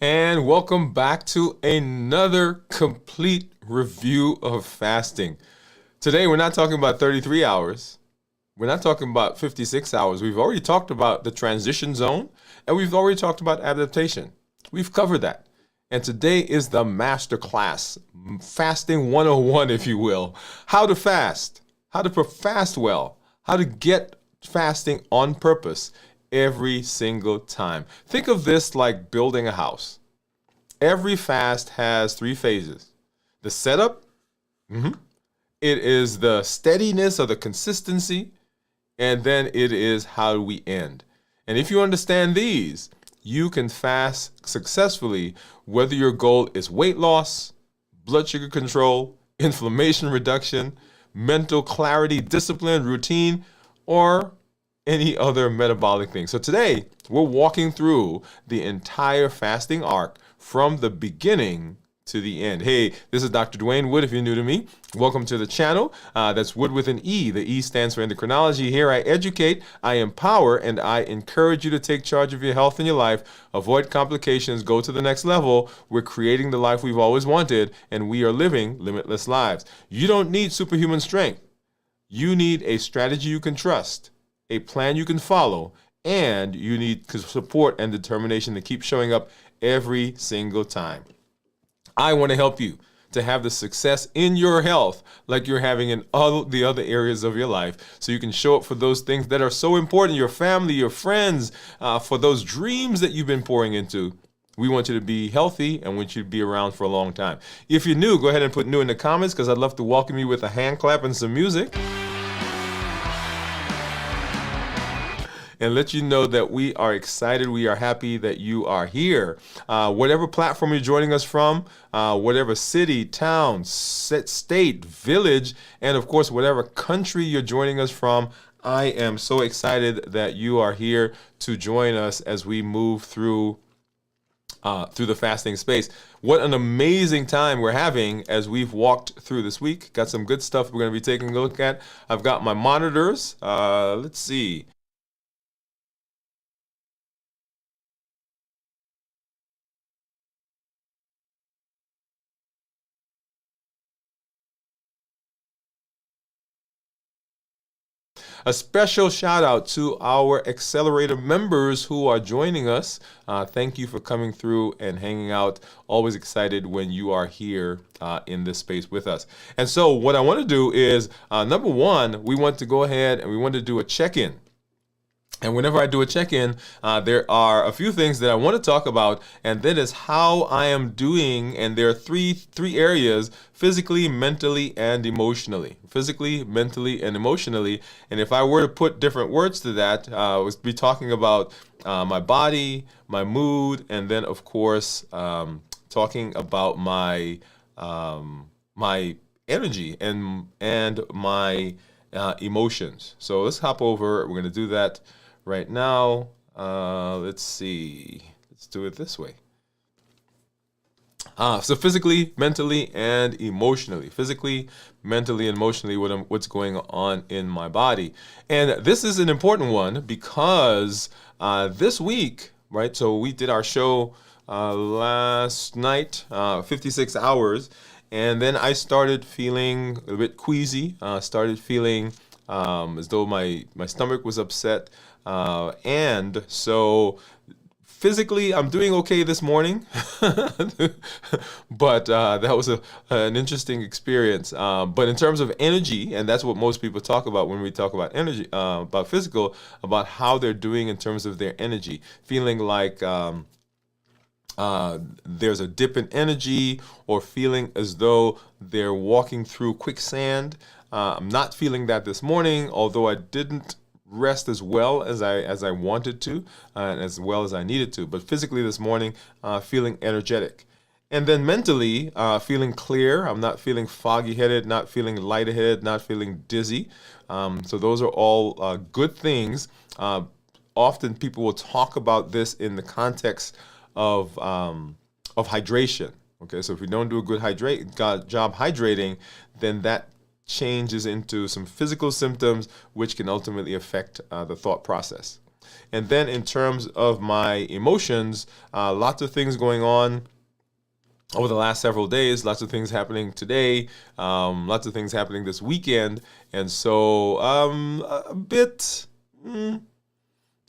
And welcome back to another complete review of fasting. Today, we're not talking about 33 hours. We're not talking about 56 hours. We've already talked about the transition zone, and we've already talked about adaptation. We've covered that. And today is the master class, fasting 101, if you will. How to fast, how to fast well, how to get fasting on purpose every single time. Think of this like building a house. Every fast has three phases. The setup, it is the steadiness or the consistency, and then it is how do we end. And if you understand these, you can fast successfully, whether your goal is weight loss, blood sugar control, inflammation reduction, mental clarity, discipline, routine, or any other metabolic thing. So today, we're walking through the entire fasting arc from the beginning to the end. Hey, this is Dr. Dwain Woode. If you're new to me, welcome to the channel. That's Wood with an E. The E stands for endocrinology. Here I educate, I empower, and I encourage you to take charge of your health and your life, avoid complications, go to the next level. We're creating the life we've always wanted, and we are living limitless lives. You don't need superhuman strength. You need a strategy you can trust, a plan you can follow, and you need support and determination to keep showing up every single time. I want to help you to have the success in your health like you're having in all the other areas of your life, so you can show up for those things that are so important, your family, your friends, for those dreams that you've been pouring into. We want you to be healthy and want you to be around for a long time. If you're new, go ahead and put new in the comments, because I'd love to welcome you with a hand clap and some music, and let you know that we are excited, we are happy that you are here. Whatever platform you're joining us from, whatever city, town, state, village, and of course, whatever country you're joining us from, I am so excited that you are here to join us as we move through the fasting space. What an amazing time we're having as we've walked through this week. Got some good stuff we're going to be taking a look at. I've got my monitors. Let's see. A special shout out to our Accelerator members who are joining us. Thank you for coming through and hanging out. Always excited when you are here in this space with us. And so what I want to do is, number one, we want to go ahead and we want to do a check-in. And whenever I do a check-in, there are a few things that I want to talk about, and that is how I am doing. And there are three areas: physically, mentally, and emotionally. Physically, mentally, and emotionally. And if I were to put different words to that, I would be talking about my body, my mood, and then of course talking about my my energy and my emotions. So let's hop over. We're going to do that right now. Let's see. Let's do it this way. So physically, mentally, and emotionally. Physically, mentally, and emotionally, what's going on in my body. And this is an important one because this week, right, so we did our show last night, 56 hours, and then I started feeling a bit queasy, started feeling as though my stomach was upset. And so physically, I'm doing okay this morning, but that was an interesting experience. But in terms of energy, and that's what most people talk about when we talk about energy, about physical, about how they're doing in terms of their energy, feeling like there's a dip in energy, or feeling as though they're walking through quicksand. I'm not feeling that this morning, although I didn't rest as well as I wanted to, and as well as I needed to. But physically this morning, feeling energetic. And then mentally, feeling clear. I'm not feeling foggy-headed, not feeling lightheaded, not feeling dizzy. So those are all good things. Often people will talk about this in the context of hydration. Okay, so if we don't do a good job hydrating, then that changes into some physical symptoms, which can ultimately affect the thought process. And then in terms of my emotions, lots of things going on over the last several days, lots of things happening today, lots of things happening this weekend. And so a bit,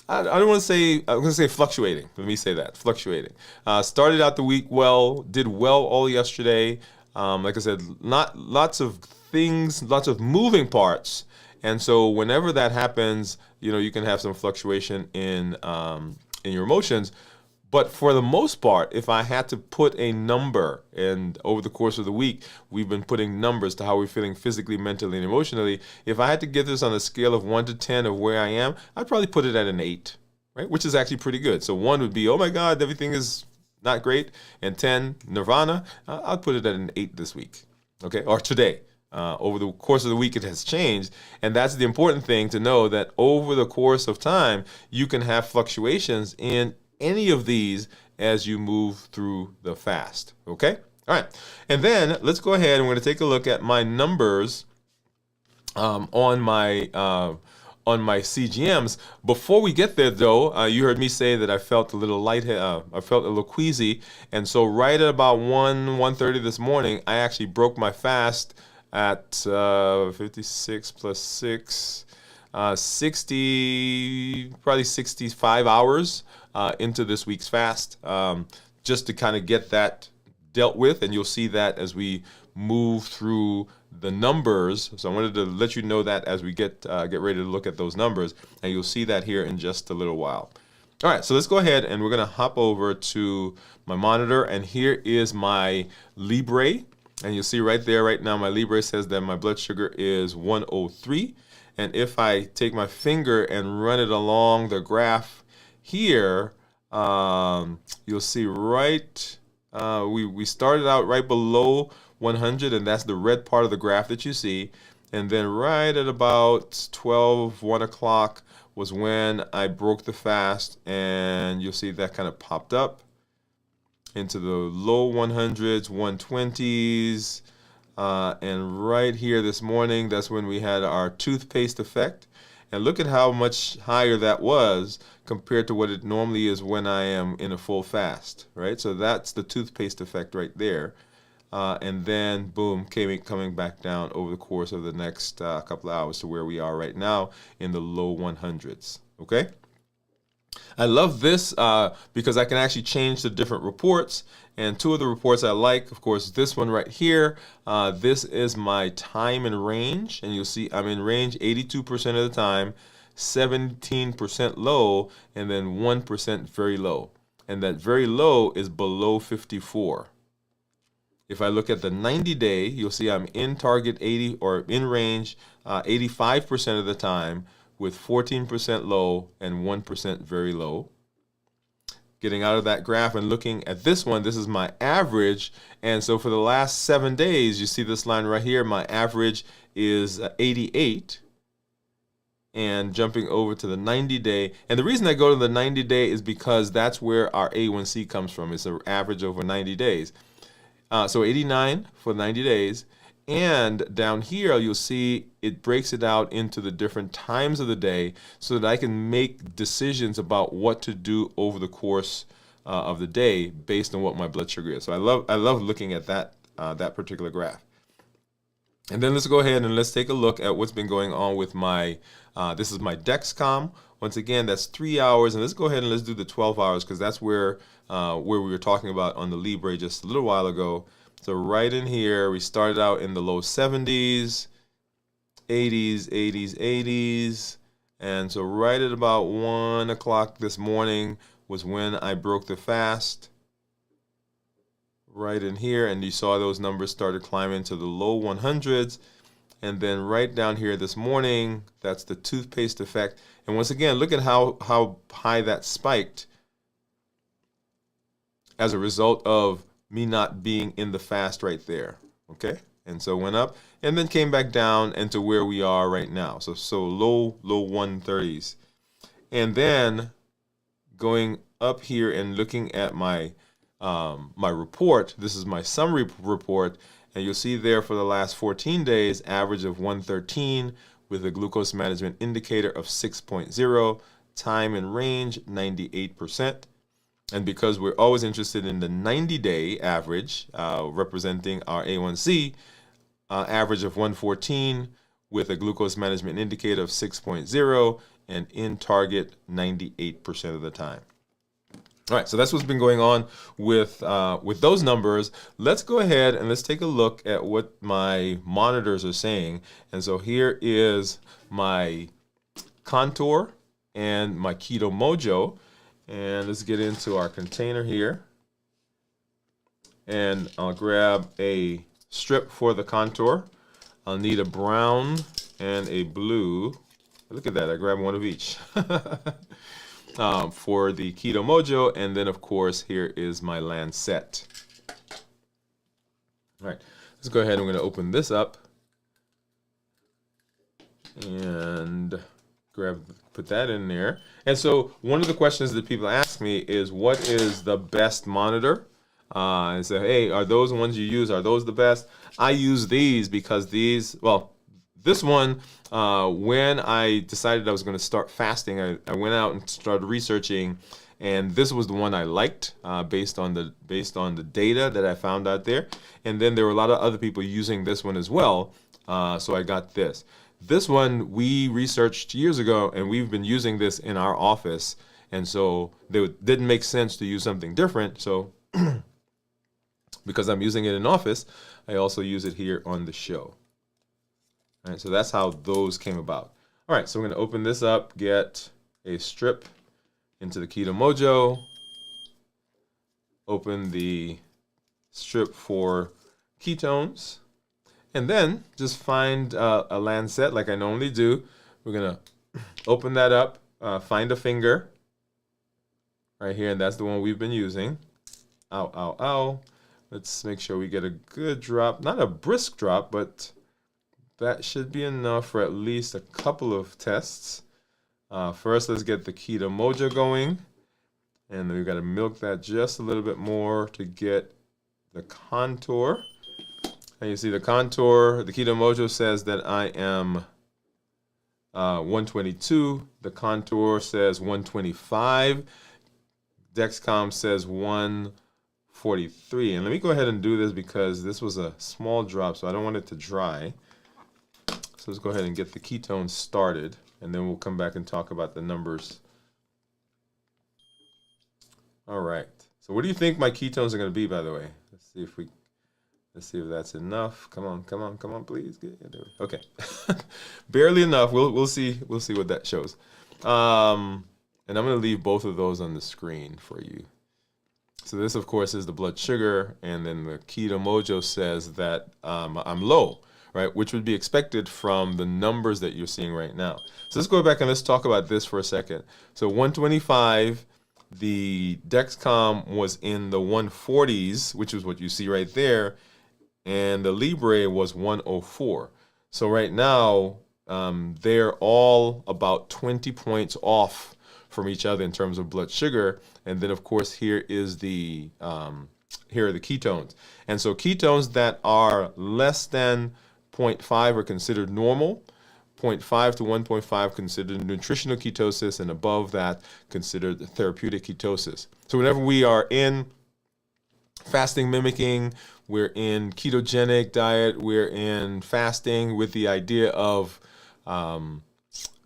I don't want to say, I'm going to say fluctuating. Let me say that, fluctuating. Started out the week well, did well all yesterday. Like I said, not lots of things, lots of moving parts. And so whenever that happens, you can have some fluctuation in your emotions. But for the most part, if I had to put a number, and over the course of the week, we've been putting numbers to how we're feeling physically, mentally, and emotionally. If I had to give this on a scale of 1 to 10 of where I am, I'd probably put it at an 8, right? Which is actually pretty good. So 1 would be, oh my God, everything is not great. And 10, nirvana. I'll put it at an 8 this week, okay? Or today. Over the course of the week, it has changed. And that's the important thing to know, that over the course of time, you can have fluctuations in any of these as you move through the fast. Okay? All right. And then let's go ahead and we're going to take a look at my numbers on my CGMs. Before we get there, though, you heard me say that I felt a little I felt a little queasy. And so right at about 1:30 this morning, I actually broke my fast at 56 plus 6, 60, probably 65 hours into this week's fast, just to kind of get that dealt with. And you'll see that as we move through the numbers. So I wanted to let you know that as we get ready to look at those numbers, and you'll see that here in just a little while. All right, so let's go ahead and we're going to hop over to my monitor, and here is my Libre. And you'll see right there, right now, my Libre says that my blood sugar is 103. And if I take my finger and run it along the graph here, you'll see right, we started out right below 100, and that's the red part of the graph that you see. And then right at about 1 o'clock was when I broke the fast, and you'll see that kind of popped up into the low 100s, 120s, and right here this morning, that's when we had our toothpaste effect. And look at how much higher that was compared to what it normally is when I am in a full fast, right? So that's the toothpaste effect right there. And then, boom, coming back down over the course of the next couple of hours to where we are right now in the low 100s, okay? I love this because I can actually change the different reports. And two of the reports I like, of course, this one right here. This is my time in range. And you'll see I'm in range 82% of the time, 17% low, and then 1% very low. And that very low is below 54. If I look at the 90-day, you'll see I'm in target 80 or in range 85% of the time, with 14% low and 1% very low. Getting out of that graph and looking at this one, this is my average. And so for the last 7 days, you see this line right here, my average is 88. And jumping over to the 90-day. And the reason I go to the 90-day is because that's where our A1C comes from. It's an average over 90 days. So 89 for 90 days. And down here, you'll see it breaks it out into the different times of the day so that I can make decisions about what to do over the course of the day based on what my blood sugar is. So I love looking at that particular graph. And then let's go ahead and let's take a look at what's been going on with my, this is my Dexcom. Once again, that's 3 hours. And let's go ahead and let's do the 12 hours because that's where we were talking about on the Libre just a little while ago. So right in here, we started out in the low 70s, 80s, 80s, 80s. And so right at about 1 o'clock this morning was when I broke the fast. Right in here, and you saw those numbers started climbing to the low 100s. And then right down here this morning, that's the toothpaste effect. And once again, look at how high that spiked as a result of me not being in the fast right there, okay? And so went up and then came back down into where we are right now. So low 130s. And then going up here and looking at my my report, this is my summary report, and you'll see there for the last 14 days, average of 113 with a glucose management indicator of 6.0. time and range, 98%. And because we're always interested in the 90-day average, representing our A1C, average of 114 with a glucose management indicator of 6.0 and in target 98% of the time. All right, so that's what's been going on with those numbers. Let's go ahead and let's take a look at what my monitors are saying. And so here is my Contour and my Keto Mojo. And let's get into our container here. And I'll grab a strip for the Contour. I'll need a brown and a blue. Look at that, I grabbed one of each. For the Keto Mojo, and then of course here is my Lancet. All right, let's go ahead. I'm going to open this up and put that in there. And so one of the questions that people ask me is, what is the best monitor? And say, hey, are those ones you use, are those the best? I use these because these, well, this one, when I decided I was going to start fasting, I went out and started researching, and this was the one I liked based on the data that I found out there. And then there were a lot of other people using this one as well, so I got this. This one we researched years ago, and we've been using this in our office, and so it didn't make sense to use something different. So because I'm using it in office, I also use it here on the show. All right, so that's how those came about. All right, so we're going to open this up, get a strip into the Keto Mojo, open the strip for ketones, and then just find a Lancet like I normally do. We're going to open that up, find a finger right here, and that's the one we've been using. Ow, ow, ow. Let's make sure we get a good drop, not a brisk drop, but that should be enough for at least a couple of tests. First, let's get the Keto Mojo going. And then we've got to milk that just a little bit more to get the Contour. And you see the Contour, the Keto Mojo says that I am 122. The Contour says 125. Dexcom says 143. And let me go ahead and do this because this was a small drop, so I don't want it to dry. So let's go ahead and get the ketones started, and then we'll come back and talk about the numbers. All right. So what do you think my ketones are going to be, by the way? Let's see if that's enough. Come on, come on, come on, please. Okay. Barely enough. We'll see what that shows. And I'm going to leave both of those on the screen for you. So this, of course, is the blood sugar, and then the Keto Mojo says that I'm low. Right, which would be expected from the numbers that you're seeing right now. So let's go back and let's talk about this for a second. So 125, the Dexcom was in the 140s, which is what you see right there, and the Libre was 104. So right now, they're all about 20 points off from each other in terms of blood sugar. And then, of course, here are the ketones. And so ketones that are less than 0.5 are considered normal, 0.5 to 1.5 considered nutritional ketosis, and above that considered therapeutic ketosis. So whenever we are in fasting mimicking, we're in ketogenic diet, we're in fasting with the idea of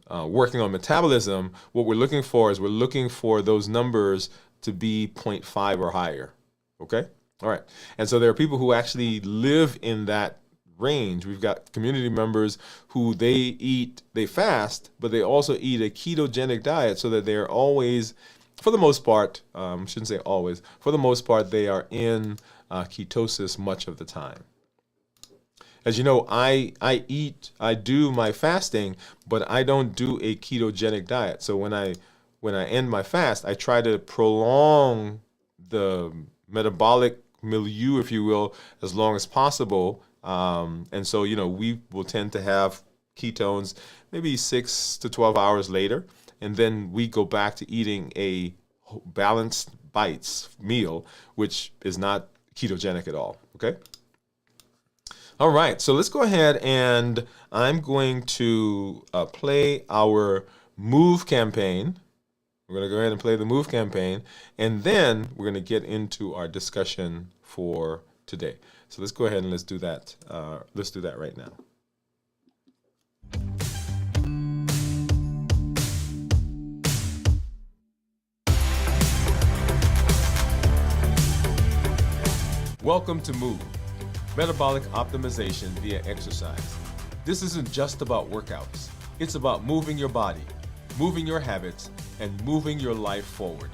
working on metabolism, what we're looking for is we're looking for those numbers to be 0.5 or higher, okay? All right, and so there are people who actually live in that range. We've got community members who they fast, but they also eat a ketogenic diet so that they're always, for the most part, shouldn't say always, for the most part, they are in ketosis much of the time. As you know, I do my fasting, but I don't do a ketogenic diet. So when I end my fast, I try to prolong the metabolic milieu, if you will, as long as possible. And so, we will tend to have ketones maybe 6 to 12 hours later, and then we go back to eating a balanced bites meal, which is not ketogenic at all, okay? All right, so let's go ahead and I'm going to play our Move campaign, We're going to go ahead and play the move campaign, and then we're going to get into our discussion for today. So let's go ahead and let's do that. Let's do that right now. Welcome to Move, metabolic optimization via exercise. This isn't just about workouts. It's about moving your body, moving your habits, and moving your life forward.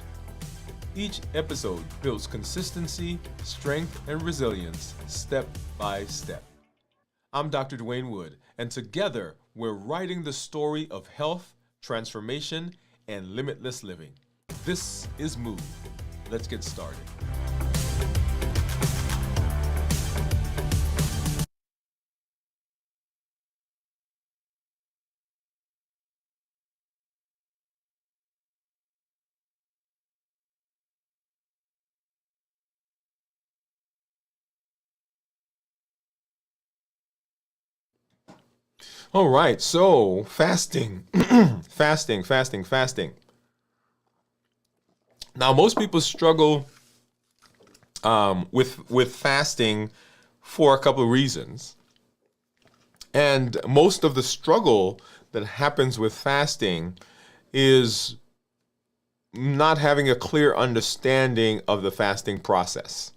Each episode builds consistency, strength, and resilience step by step. I'm Dr. Dwain Woode, and together we're writing the story of health, transformation, and limitless living. This is Move. Let's get started. All right, so fasting, fasting. Now, most people struggle with fasting for a couple of reasons, and most of the struggle that happens with fasting is not having a clear understanding of the fasting process.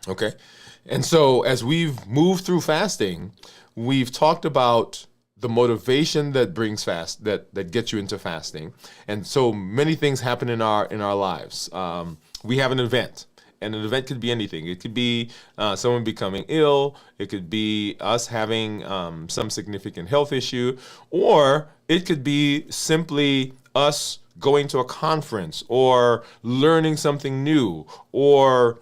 Okay, and so as we've moved through fasting, we've talked about the motivation that brings that gets you into fasting, and so many things happen in our lives. We have an event, and an event could be anything. It could be someone becoming ill. It could be us having some significant health issue, or it could be simply us going to a conference or learning something new, or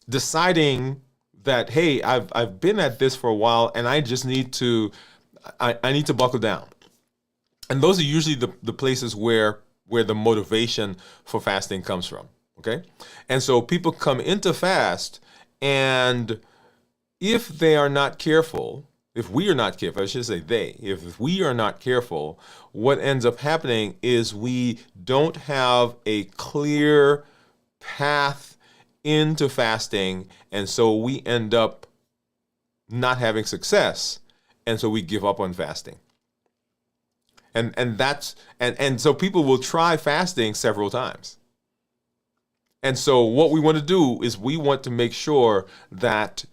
deciding that, hey, I've been at this for a while and I just need to I need to buckle down. And those are usually the places where the motivation for fasting comes from. Okay? And so people come into fast, and if they are not careful, if we are not careful, I should say if we are not careful, what ends up happening is we don't have a clear path into fasting, and so we end up not having success, and so we give up on fasting. And so people will try fasting several times. And so what we want to do is we want to make sure that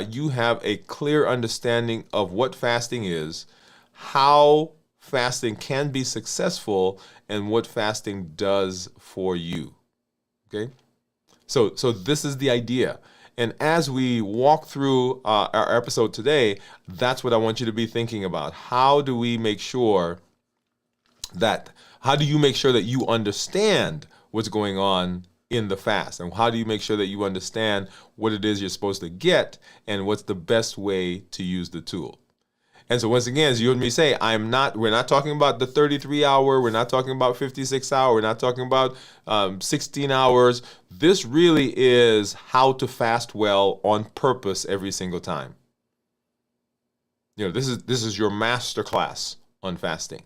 you have a clear understanding of what fasting is, how fasting can be successful, and what fasting does for you. Okay? So this is the idea. And as we walk through our episode today, that's what I want you to be thinking about. How do you make sure that you understand what's going on in the fast? And how do you make sure that you understand what it is you're supposed to get and what's the best way to use the tool? And so once again, as you heard me say, we're not talking about the 33 hour, we're not talking about 56 hour, we're not talking about 16 hours. This really is how to fast well on purpose every single time. This is your master class on fasting.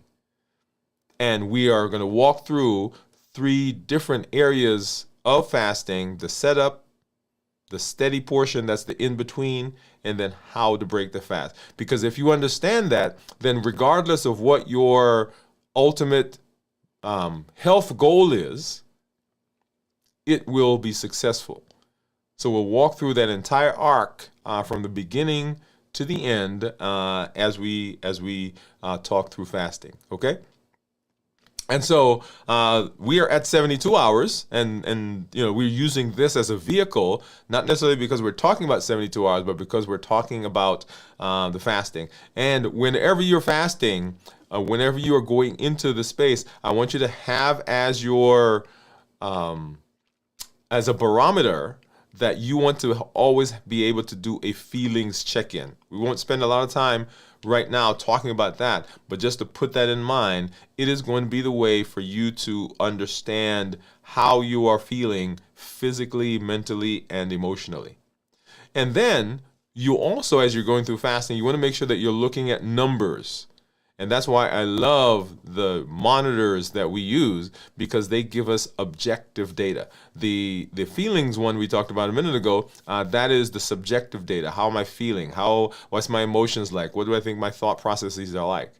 And we are going to walk through 3 different areas of fasting: the setup, the steady portion, that's the in-between, and then how to break the fast. Because if you understand that, then regardless of what your ultimate health goal is, it will be successful. So we'll walk through that entire arc from the beginning to the end as we talk through fasting. Okay? And so we are at 72 hours, and we're using this as a vehicle, not necessarily because we're talking about 72 hours, but because we're talking about the fasting. And whenever you're fasting, whenever you are going into the space, I want you to have as your as a barometer that you want to always be able to do a feelings check-in. We won't spend a lot of time right now talking about that, but just to put that in mind, it is going to be the way for you to understand how you are feeling physically, mentally, and emotionally. And then you also, as you're going through fasting, you want to make sure that you're looking at numbers And that's why I love the monitors that we use, because they give us objective data. The feelings one we talked about a minute ago, that is the subjective data. How am I feeling? What's my emotions like? What do I think my thought processes are like?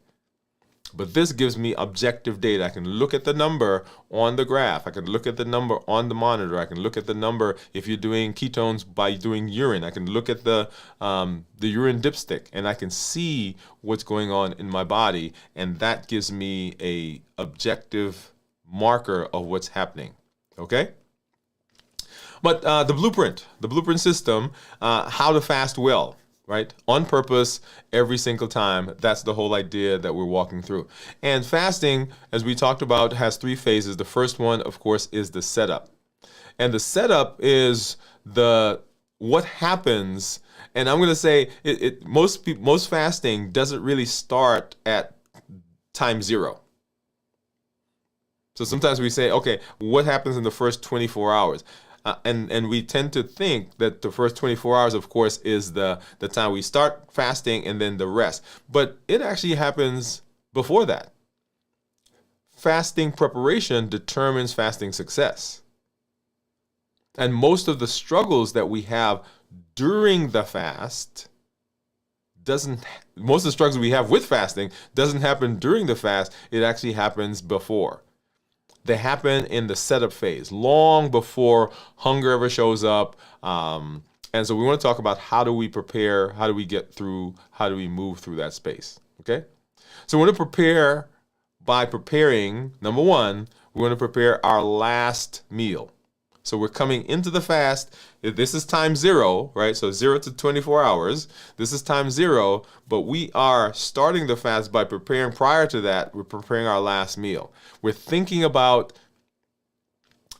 But this gives me objective data. I can look at the number on the graph. I can look at the number on the monitor. I can look at the number if you're doing ketones by doing urine. I can look at the urine dipstick, and I can see what's going on in my body, and that gives me a objective marker of what's happening. Okay? But the blueprint system, how to fast well. Right? On purpose, every single time. That's the whole idea that we're walking through. And fasting, as we talked about, has 3 phases. The first one, of course, is the setup. And the setup is what happens. And I'm going to say most fasting doesn't really start at time 0. So sometimes we say, okay, what happens in the first 24 hours? And we tend to think that the first 24 hours, of course, is the time we start fasting and then the rest. But it actually happens before that. Fasting preparation determines fasting success. And most of the struggles that we have during the fast most of the struggles we have with fasting doesn't happen during the fast. It actually happens before. They happen in the setup phase, long before hunger ever shows up. And so we want to talk about how do we prepare, how do we get through, how do we move through that space, okay? So we want to prepare by preparing, number 1, we want to prepare our last meal. So we're coming into the fast. This is time 0, right? So 0 to 24 hours. This is time 0, but we are starting the fast by preparing. Prior to that, we're preparing our last meal. We're thinking about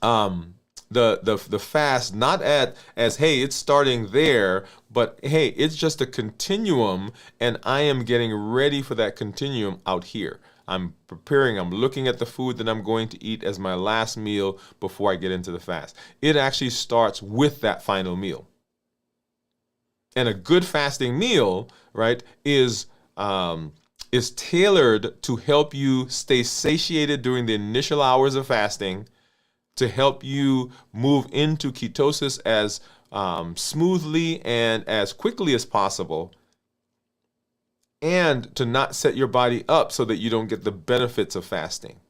the fast not as hey, it's starting there, but hey, it's just a continuum, and I am getting ready for that continuum out here. I'm preparing, I'm looking at the food that I'm going to eat as my last meal before I get into the fast. It actually starts with that final meal. And a good fasting meal, right, is tailored to help you stay satiated during the initial hours of fasting, to help you move into ketosis as smoothly and as quickly as possible, and to not set your body up so that you don't get the benefits of fasting.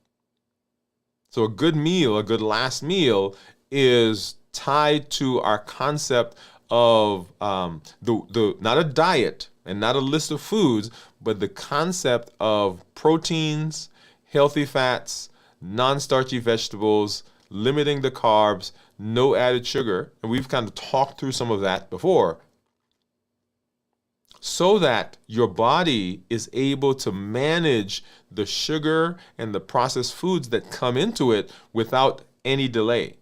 So a good meal, a good last meal, is tied to our concept of not a diet and not a list of foods, but the concept of proteins, healthy fats, non-starchy vegetables, limiting the carbs, no added sugar. And we've kind of talked through some of that before, so that your body is able to manage the sugar and the processed foods that come into it without any delay.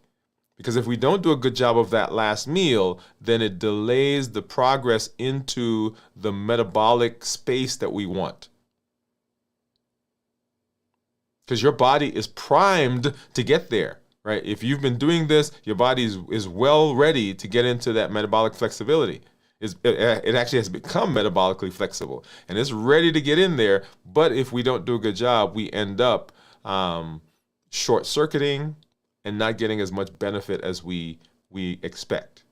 Because if we don't do a good job of that last meal, then it delays the progress into the metabolic space that we want. Because your body is primed to get there, right? If you've been doing this, your body is well ready to get into that metabolic flexibility. It actually has become metabolically flexible, and it's ready to get in there. But if we don't do a good job, we end up short-circuiting and not getting as much benefit as we expect.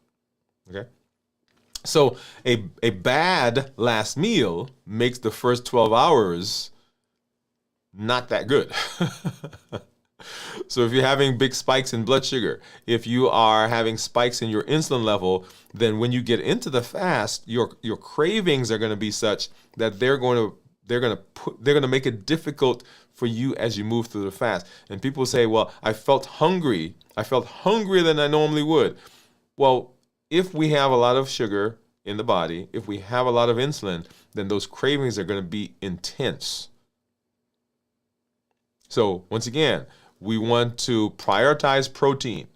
Okay? So a bad last meal makes the first 12 hours not that good. So if you're having big spikes in blood sugar, if you are having spikes in your insulin level, then when you get into the fast, your cravings are going to be such that they're going to make it difficult for you as you move through the fast. And people say, well, I felt hungry. I felt hungrier than I normally would. Well, if we have a lot of sugar in the body, if we have a lot of insulin, then those cravings are going to be intense. So once again, we want to prioritize protein.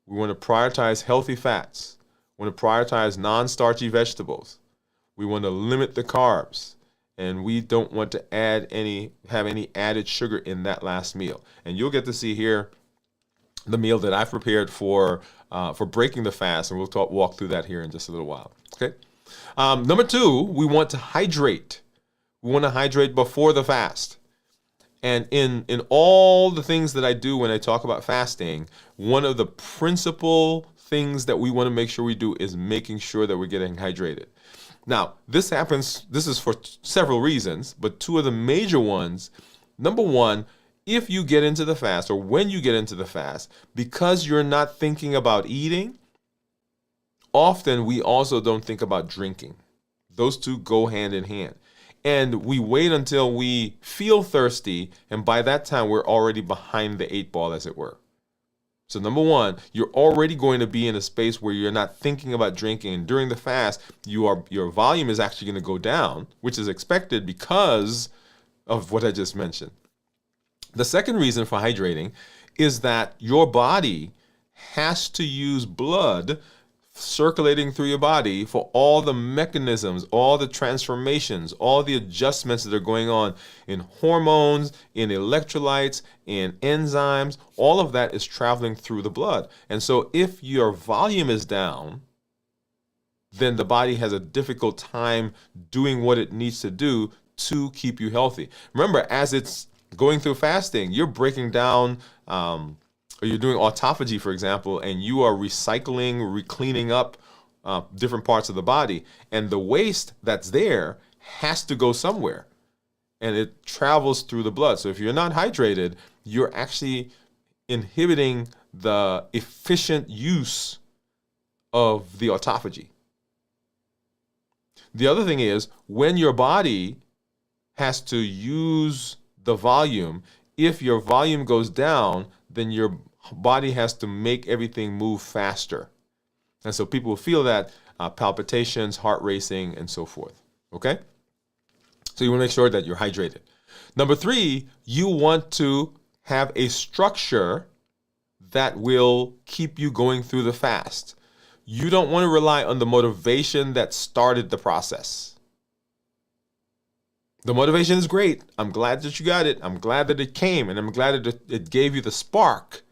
We want to prioritize healthy fats. We want to prioritize non-starchy vegetables. We want to limit the carbs. And we don't want to have any added sugar in that last meal. And you'll get to see here the meal that I've prepared for breaking the fast, and we'll walk through that here in just a little while. Okay. Number 2, we want to hydrate. We We want to hydrate before the fast. And in all the things that I do when I talk about fasting, one of the principal things that we want to make sure we do is making sure that we're getting hydrated. Now, this is for several reasons, but two of the major ones. Number one, if you get into the fast, or when you get into the fast, because you're not thinking about eating, often we also don't think about drinking. Those two go hand in hand. And we wait until we feel thirsty, and by that time, we're already behind the 8 ball, as it were. So number one, you're already going to be in a space where you're not thinking about drinking. And during the fast, your volume is actually going to go down, which is expected because of what I just mentioned. The second reason for hydrating is that your body has to use blood circulating through your body for all the mechanisms, all the transformations, all the adjustments that are going on in hormones, in electrolytes, in enzymes. All of that is traveling through the blood. And so if your volume is down, then the body has a difficult time doing what it needs to do to keep you healthy. Remember, as it's going through fasting, you're breaking down or you're doing autophagy, for example, and you are recycling, cleaning up different parts of the body. And the waste that's there has to go somewhere. And it travels through the blood. So if you're not hydrated, you're actually inhibiting the efficient use of the autophagy. The other thing is, when your body has to use the volume, if your volume goes down, then your body has to make everything move faster. And so people will feel that palpitations, heart racing, and so forth. Okay? So you want to make sure that you're hydrated. Number three, you want to have a structure that will keep you going through the fast. You don't want to rely on the motivation that started the process. The motivation is great. I'm glad that you got it. I'm glad that it came, and I'm glad that it gave you the spark.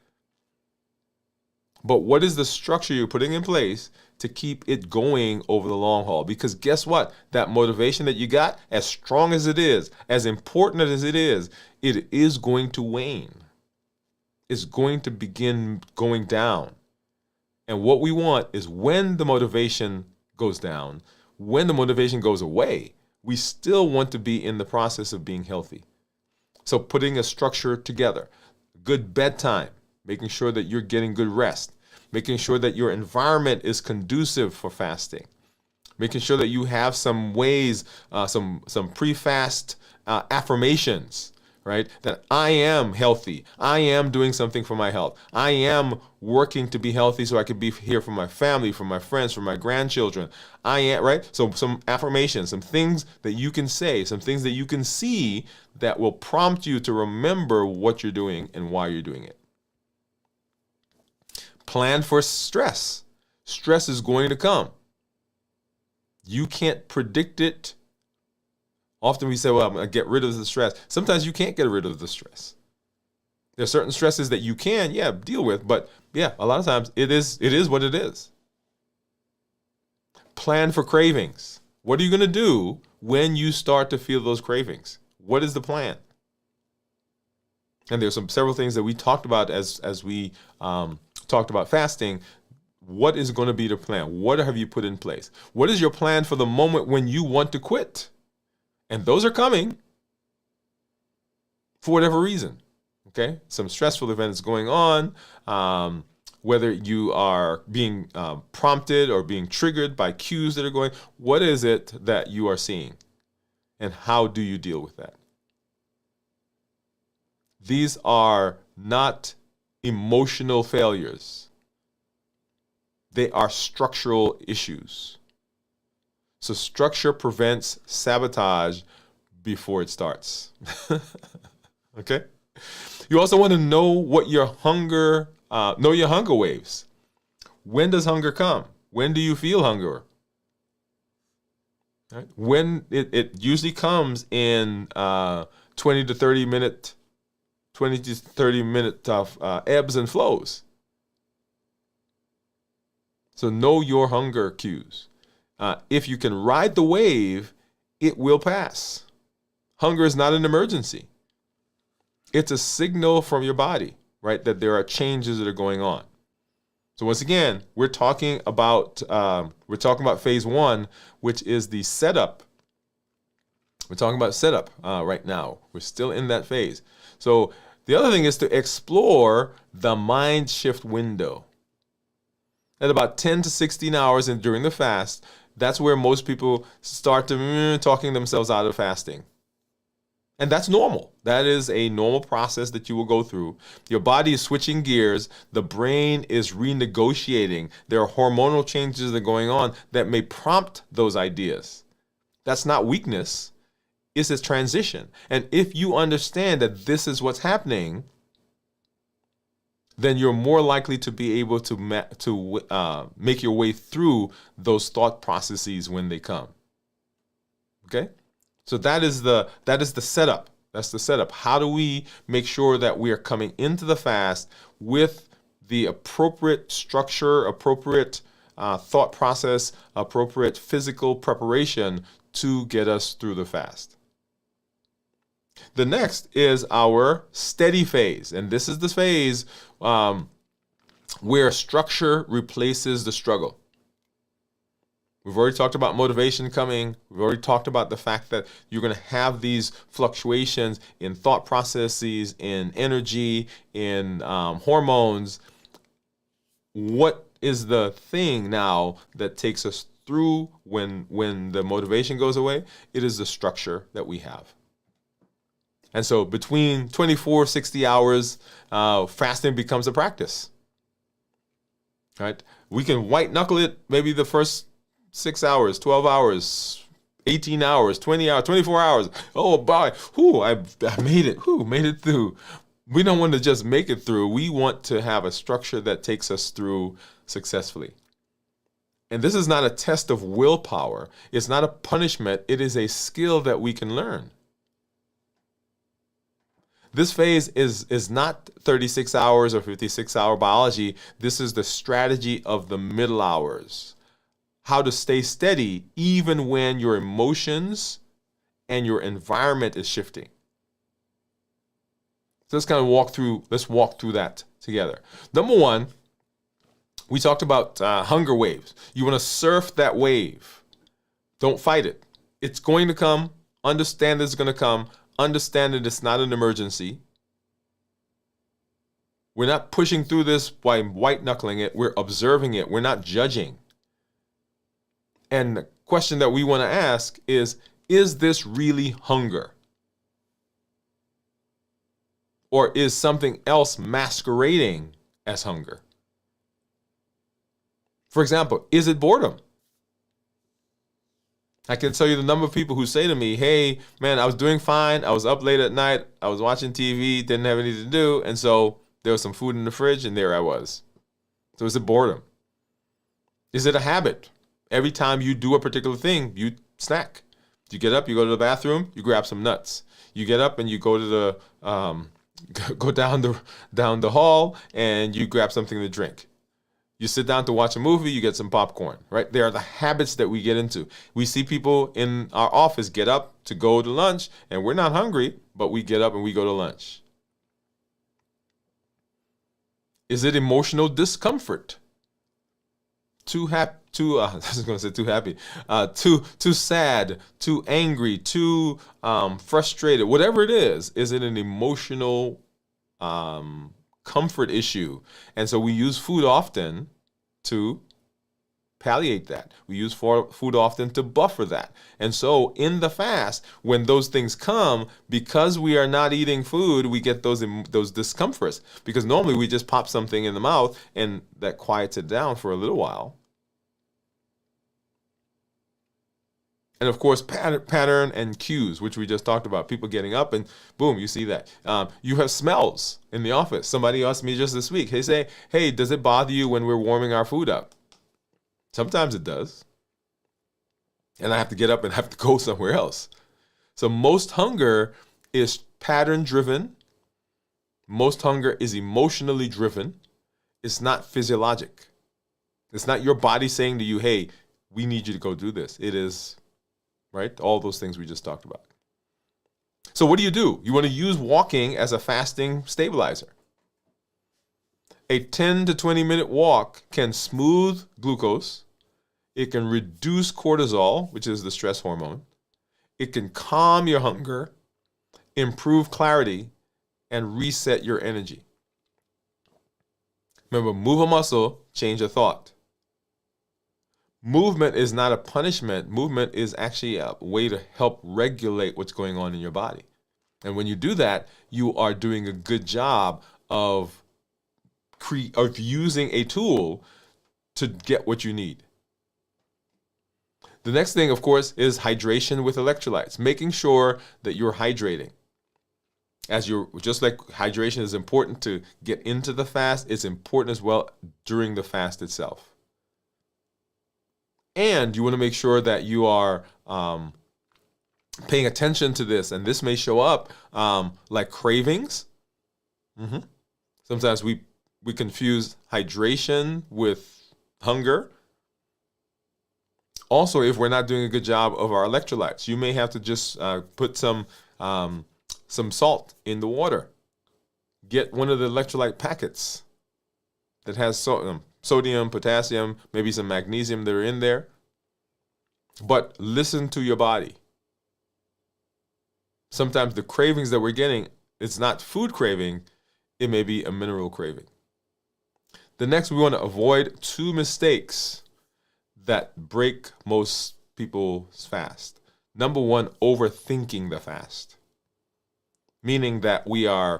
But what is the structure you're putting in place to keep it going over the long haul? Because guess what? That motivation that you got, as strong as it is, as important as it is going to wane. It's going to begin going down. And what we want is when the motivation goes down, when the motivation goes away, we still want to be in the process of being healthy. So putting a structure together, good bedtime, making sure that you're getting good rest, making sure that your environment is conducive for fasting, making sure that you have some ways, some pre-fast affirmations, right? That I am healthy. I am doing something for my health. I am working to be healthy so I can be here for my family, for my friends, for my grandchildren. I am, right? So some affirmations, some things that you can say, some things that you can see that will prompt you to remember what you're doing and why you're doing it. Plan for stress. Stress is going to come. You can't predict it. Often we say, well, I'm going to get rid of the stress. Sometimes you can't get rid of the stress. There are certain stresses that you can, deal with. But a lot of times it is what it is. Plan for cravings. What are you going to do when you start to feel those cravings? What is the plan? And there's several things that we talked about as we talked about fasting. What is going to be the plan? What have you put in place? What is your plan for the moment when you want to quit? And those are coming for whatever reason, okay? Some stressful event is going on, whether you are being prompted or being triggered by cues that are going. What is it that you are seeing? And how do you deal with that? These are not emotional failures. They are structural issues. So structure prevents sabotage before it starts. Okay? You also want to know what your hunger, know your hunger waves. When does hunger come? When do you feel hunger? Right? When it usually comes in 20 to 30 minute ebbs and flows. So know your hunger cues. If you can ride the wave, it will pass. Hunger is not an emergency. It's a signal from your body, right, that there are changes that are going on. So once again, we're talking about phase one, which is the setup. We're talking about setup right now. We're still in that phase. So the other thing is to explore the mind shift window. At about 10 to 16 hours during the fast, that's where most people start to talking themselves out of fasting. And that's normal. That is a normal process that you will go through. Your body is switching gears. The brain is renegotiating. There are hormonal changes that are going on that may prompt those ideas. That's not weakness. It's a transition. And if you understand that this is what's happening, then you're more likely to be able to make your way through those thought processes when they come. Okay? So that is the setup. That's the setup. How do we make sure that we are coming into the fast with the appropriate structure, appropriate thought process, appropriate physical preparation to get us through the fast? The next is our steady phase. And this is the phase where structure replaces the struggle. We've already talked about motivation coming. We've already talked about the fact that you're going to have these fluctuations in thought processes, in energy, in hormones. What is the thing now that takes us through when the motivation goes away? It is the structure that we have. And so between 24, 60 hours, fasting becomes a practice. Right? We can white knuckle it maybe the first 6 hours, 12 hours, 18 hours, 20 hours, 24 hours. Oh, boy, I made it. Made it through. We don't want to just make it through. We want to have a structure that takes us through successfully. And this is not a test of willpower. It's not a punishment. It is a skill that we can learn. This phase is not 36 hours or 56-hour biology. This is the strategy of the middle hours. How to stay steady even when your emotions and your environment is shifting. So let's walk through that together. Number one, we talked about hunger waves. You want to surf that wave. Don't fight it. It's going to come. Understand it's going to come. Understand that it's not an emergency. We're not pushing through this by white knuckling it. We're observing it. We're not judging. And the question that we want to ask is this really hunger? Or is something else masquerading as hunger? For example, is it boredom? I can tell you the number of people who say to me, hey, man, I was doing fine. I was up late at night. I was watching TV, didn't have anything to do. And so there was some food in the fridge and there I was. So is it boredom? Is it a habit? Every time you do a particular thing, you snack. You get up, you go to the bathroom, you grab some nuts. You get up and you go to the go down the hall and you grab something to drink. You sit down to watch a movie, you get some popcorn, right? They are the habits that we get into. We see people in our office get up to go to lunch, and we're not hungry, but we get up and we go to lunch. Is it emotional discomfort? Too happy, I was going to say too happy, too sad, too angry, too frustrated, whatever it is it an emotional comfort issue? And so we use food often to palliate that. We use food often to buffer that. And so in the fast, when those things come, because we are not eating food, we get those discomforts. Because normally we just pop something in the mouth and that quiets it down for a little while. And of course, pattern and cues, which we just talked about. People getting up and boom, you see that. You have smells in the office. Somebody asked me just this week, hey, does it bother you when we're warming our food up? Sometimes it does. And I have to get up and have to go somewhere else. So most hunger is pattern driven. Most hunger is emotionally driven. It's not physiologic. It's not your body saying to you, hey, we need you to go do this. It is... right? All those things we just talked about. So what do? You want to use walking as a fasting stabilizer. A 10 to 20 minute walk can smooth glucose. It can reduce cortisol, which is the stress hormone. It can calm your hunger, improve clarity, and reset your energy. Remember, move a muscle, change a thought. Movement is not a punishment. Movement is actually a way to help regulate what's going on in your body. And when you do that, you are doing a good job of using a tool to get what you need. The next thing, of course, is hydration with electrolytes, making sure that you're hydrating. Just like hydration is important to get into the fast, it's important as well during the fast itself. And you want to make sure that you are paying attention to this, and this may show up like cravings. Sometimes we confuse hydration with hunger. Also, if we're not doing a good job of our electrolytes, you may have to just put some salt in the water. Get one of the electrolyte packets that has sodium, potassium, maybe some magnesium that are in there. But listen to your body. Sometimes the cravings that we're getting, it's not food craving, it may be a mineral craving. The next, we want to avoid 2 mistakes that break most people's fast. Number 1, overthinking the fast. Meaning that we're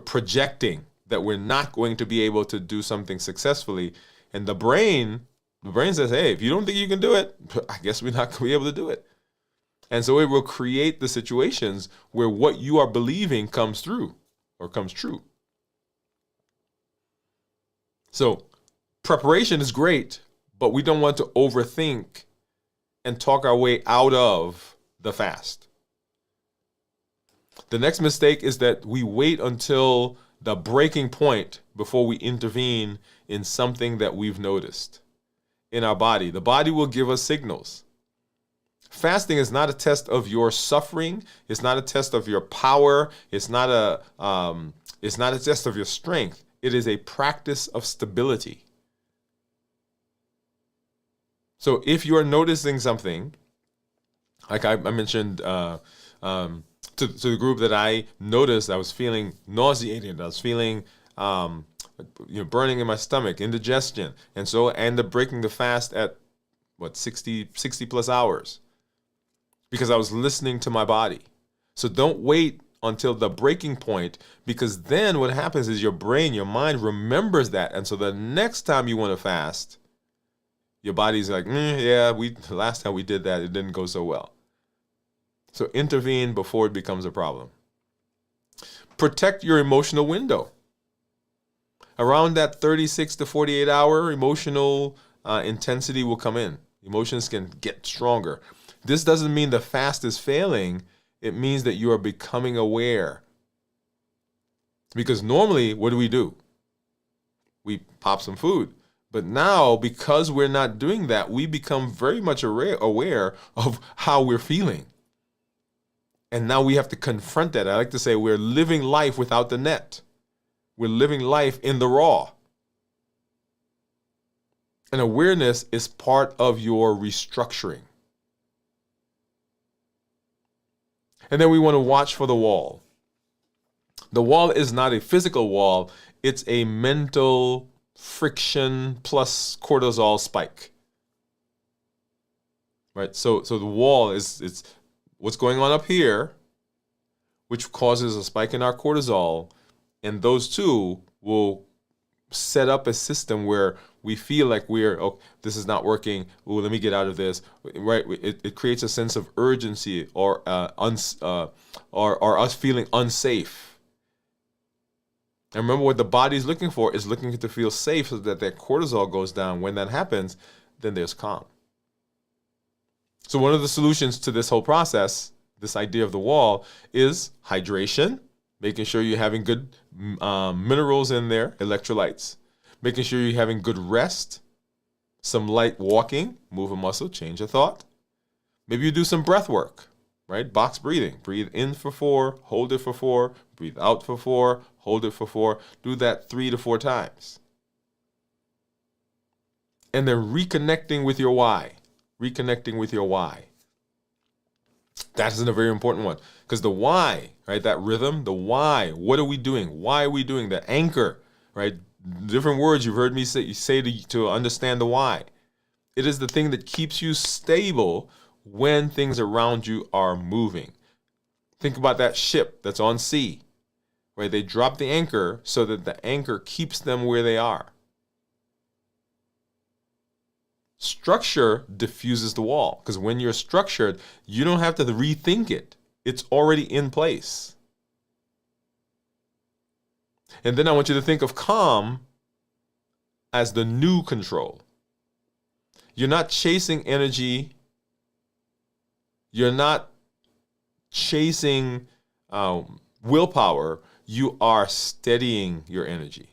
projecting that we're not going to be able to do something successfully. And the brain says, hey, if you don't think you can do it, I guess we're not going to be able to do it. And so it will create the situations where what you are believing comes through or comes true. So preparation is great, but we don't want to overthink and talk our way out of the fast. The next mistake is that we wait until the breaking point before we intervene in something that we've noticed in our body. The body will give us signals. Fasting is not a test of your suffering. It's not a test of your power. It's not a test of your strength. It is a practice of stability. So if you are noticing something, like I mentioned to the group that I noticed, I was feeling nauseated. I was feeling burning in my stomach, indigestion. And so I ended up breaking the fast at 60 plus hours because I was listening to my body. So don't wait until the breaking point, because then what happens is your brain, your mind remembers that. And so the next time you want to fast, your body's like, last time we did that, it didn't go so well. So intervene before it becomes a problem. Protect your emotional window. Around that 36 to 48 hour emotional intensity will come in. Emotions can get stronger. This doesn't mean the fast is failing. It means that you are becoming aware. Because normally, what do? We pop some food. But now, because we're not doing that, we become very much aware of how we're feeling. And now we have to confront that. I like to say we're living life without the net. We're living life in the raw. And awareness is part of your restructuring. And then we want to watch for the wall. The wall is not a physical wall. It's a mental friction plus cortisol spike. Right? So the wall it's what's going on up here, which causes a spike in our cortisol. And those two will set up a system where we feel like this is not working. Ooh, let me get out of this. Right? It creates a sense of urgency or us feeling unsafe. And remember, what the body is looking for is looking to feel safe so that cortisol goes down. When that happens, then there's calm. So one of the solutions to this whole process, this idea of the wall, is hydration, making sure you're having good minerals in there, electrolytes, making sure you're having good rest, some light walking, move a muscle, change a thought. Maybe you do some breath work. right? Box breathing. Breathe in for 4, hold it for 4, breathe out for 4, hold it for 4. Do that 3 to 4 times. And then reconnecting with your why. Reconnecting with your why. That is a very important one. Because the why, right? That rhythm, the why. What are we doing? Why are we doing that? Anchor, right? Different words you've heard me say to understand the why. It is the thing that keeps you stable when things around you are moving. Think about that ship that's on sea, right? They drop the anchor so that the anchor keeps them where they are. Structure diffuses the wall, because when you're structured, you don't have to rethink it. It's already in place. And then I want you to think of calm as the new control. You're not chasing energy. You're not chasing willpower. You are steadying your energy.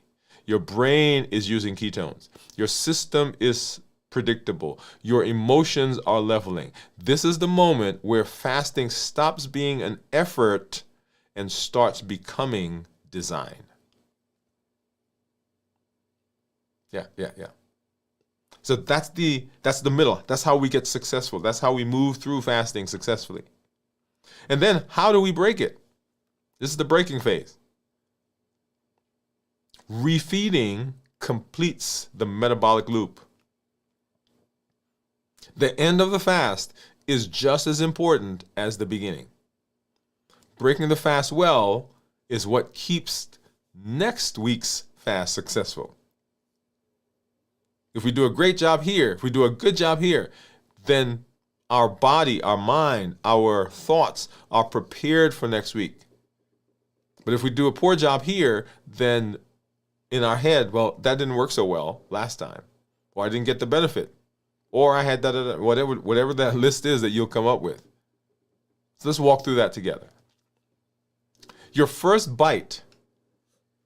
Your brain is using ketones. Your system is predictable. Your emotions are leveling. This is the moment where fasting stops being an effort and starts becoming design. Yeah. So that's the middle. That's how we get successful. That's how we move through fasting successfully. And then how do we break it? This is the breaking phase. Refeeding completes the metabolic loop. The end of the fast is just as important as the beginning. Breaking the fast well is what keeps next week's fast successful. If we do a great job here, if we do a good job here, then our body, our mind, our thoughts are prepared for next week. But if we do a poor job here, then in our head, well, that didn't work so well last time, or I didn't get the benefit, or I had whatever that list is that you'll come up with. So let's walk through that together. Your first bite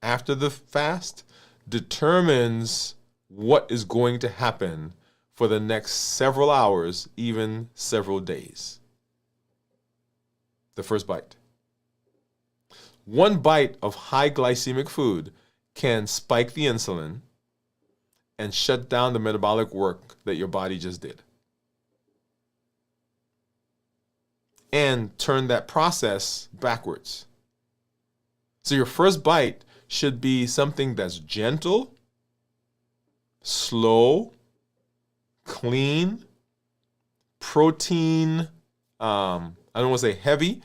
after the fast determines what is going to happen for the next several hours, even several days. The first bite. One bite of high glycemic food can spike the insulin and shut down the metabolic work that your body just did, and turn that process backwards. So your first bite should be something that's gentle, slow, clean, protein, I don't want to say heavy,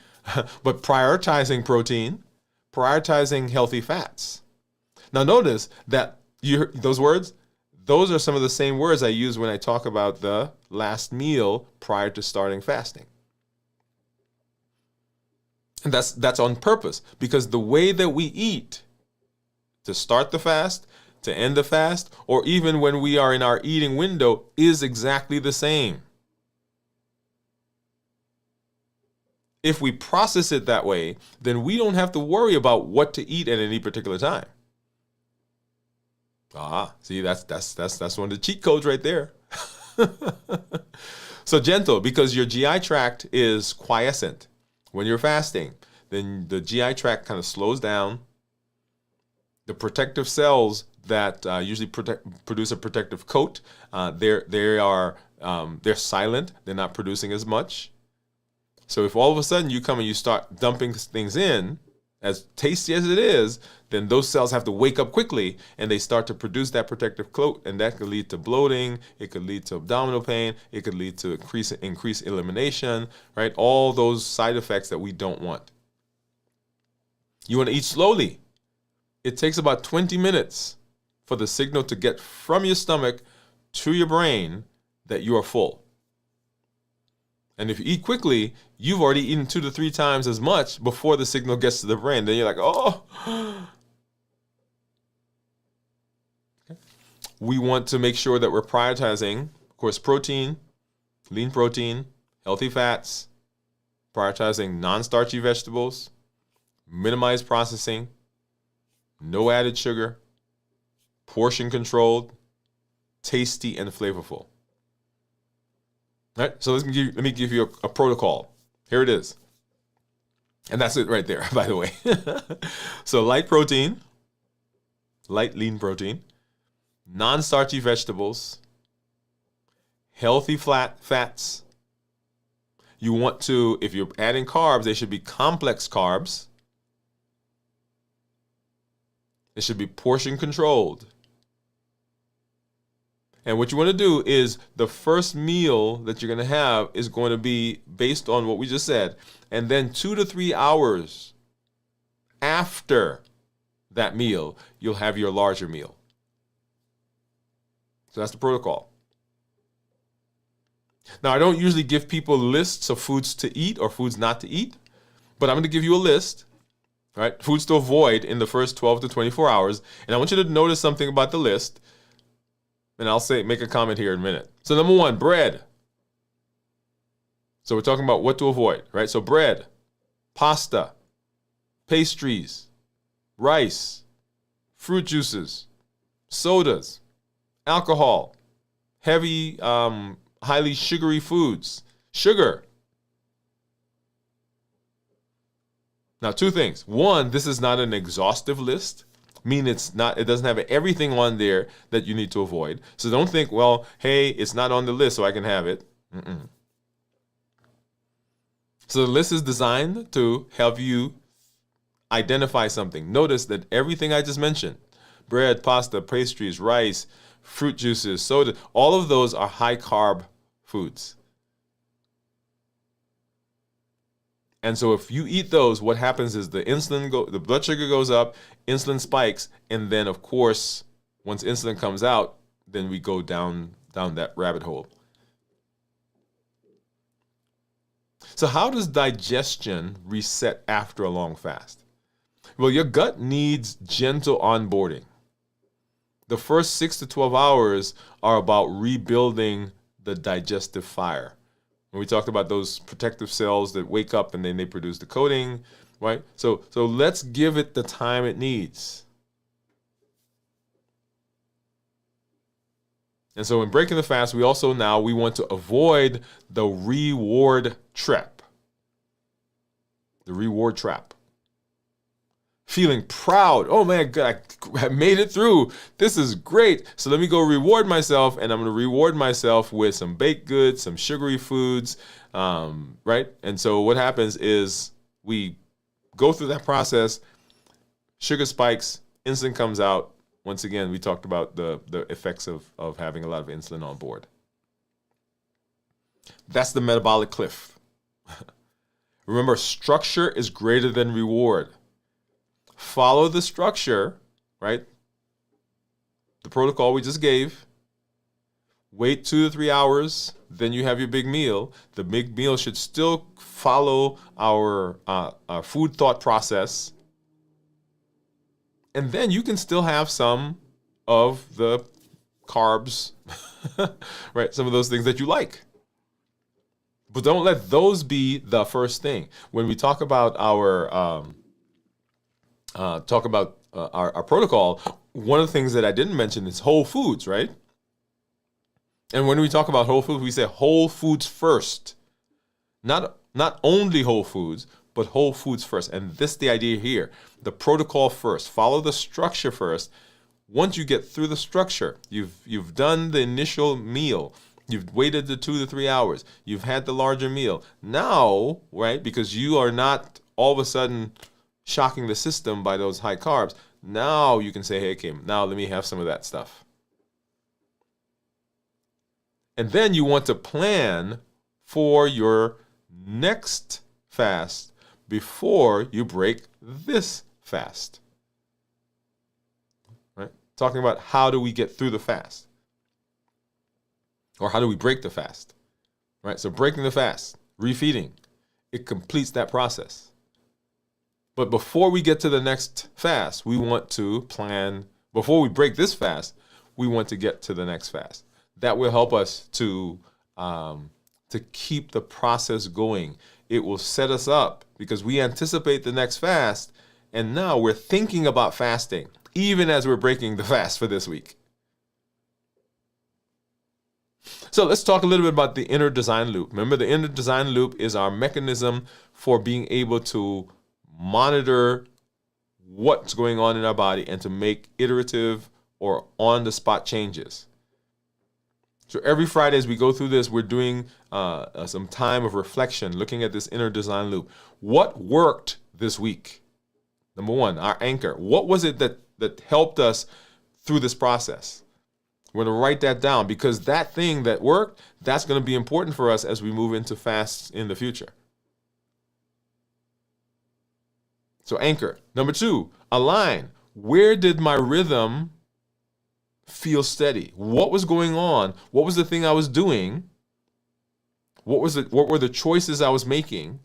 but prioritizing protein, prioritizing healthy fats. Now notice that those are some of the same words I use when I talk about the last meal prior to starting fasting. And that's on purpose, because the way that we eat to start the fast, to end the fast, or even when we are in our eating window is exactly the same. If we process it that way, then we don't have to worry about what to eat at any particular time. See, that's one of the cheat codes right there. So gentle, because your GI tract is quiescent. When you're fasting, then the GI tract kind of slows down. The protective cells that usually produce a protective coat, they're silent. They're not producing as much. So if all of a sudden you come and you start dumping things in, as tasty as it is, then those cells have to wake up quickly and they start to produce that protective coat, and that could lead to bloating, it could lead to abdominal pain, it could lead to increased elimination, right? All those side effects that we don't want. You want to eat slowly. It takes about 20 minutes for the signal to get from your stomach to your brain that you are full. And if you eat quickly, you've already eaten 2 to 3 times as much before the signal gets to the brain. Then you're like, oh. Okay. We want to make sure that we're prioritizing, of course, protein, lean protein, healthy fats, prioritizing non-starchy vegetables, minimize processing, no added sugar, portion controlled, tasty and flavorful. All right, so let me give you a protocol. Here it is. And that's it right there, by the way. So light protein, light lean protein, non-starchy vegetables, healthy fats. You want to, if you're adding carbs, they should be complex carbs. It should be portion controlled. And what you want to do is the first meal that you're going to have is going to be based on what we just said. And then 2 to 3 hours after that meal, you'll have your larger meal. So that's the protocol. Now, I don't usually give people lists of foods to eat or foods not to eat, but I'm going to give you a list, right? Foods to avoid in the first 12 to 24 hours. And I want you to notice something about the list. And I'll make a comment here in a minute. So number 1, bread. So we're talking about what to avoid, right? So bread, pasta, pastries, rice, fruit juices, sodas, alcohol, heavy, highly sugary foods, sugar. Now, 2 things. 1, this is not an exhaustive list. Mean it doesn't have everything on there that you need to avoid. So don't think, well, hey, it's not on the list, so I can have it. So the list is designed to help you identify something. Notice that everything I just mentioned, bread, pasta, pastries, rice, fruit juices, soda, all of those are high carb foods. And so if you eat those, what happens is the blood sugar goes up, insulin spikes, and then of course, once insulin comes out, then we go down that rabbit hole. So how does digestion reset after a long fast? Well, your gut needs gentle onboarding. The first 6 to 12 hours are about rebuilding the digestive fire. When we talked about those protective cells that wake up and then they produce the coating, right? So let's give it the time it needs. And so in breaking the fast, we want to avoid the reward trap. The reward trap. Feeling proud. Oh man, God, I made it through. This is great. So let me go reward myself, and I'm going to reward myself with some baked goods, some sugary foods, right? And so what happens is we go through that process, sugar spikes, insulin comes out. Once again, we talked about the effects of having a lot of insulin on board. That's the metabolic cliff. Remember, structure is greater than reward. Follow the structure, right? The protocol we just gave. Wait 2 to 3 hours, then you have your big meal. The big meal should still follow our food thought process. And then you can still have some of the carbs, right? Some of those things that you like. But don't let those be the first thing. When we talk about our our protocol, one of the things that I didn't mention is whole foods, right? And when we talk about whole foods, we say whole foods first. Not only whole foods, but whole foods first. And this is the idea here. The protocol first. Follow the structure first. Once you get through the structure, you've done the initial meal. You've waited the 2 to 3 hours. You've had the larger meal. Now, right, because you are not all of a sudden shocking the system by those high carbs, now you can say, hey, Kim, now let me have some of that stuff. And then you want to plan for your next fast before you break this fast. Right? Talking about how do we get through the fast? Or how do we break the fast? Right? So breaking the fast, refeeding, it completes that process. But before we get to the next fast, we want to plan, before we break this fast, we want to get to the next fast. That will help us to keep the process going. It will set us up because we anticipate the next fast, and now we're thinking about fasting, even as we're breaking the fast for this week. So let's talk a little bit about the inner design loop. Remember, the inner design loop is our mechanism for being able to monitor what's going on in our body and to make iterative or on-the-spot changes. So every Friday as we go through this, we're doing some time of reflection, looking at this inner design loop. What worked this week? Number one, our anchor. What was it that helped us through this process? We're going to write that down because that thing that worked, that's going to be important for us as we move into fasts in the future. So anchor. Number two, align. Where did my rhythm feel steady? What was going on? What was the thing I was doing? What were the choices I was making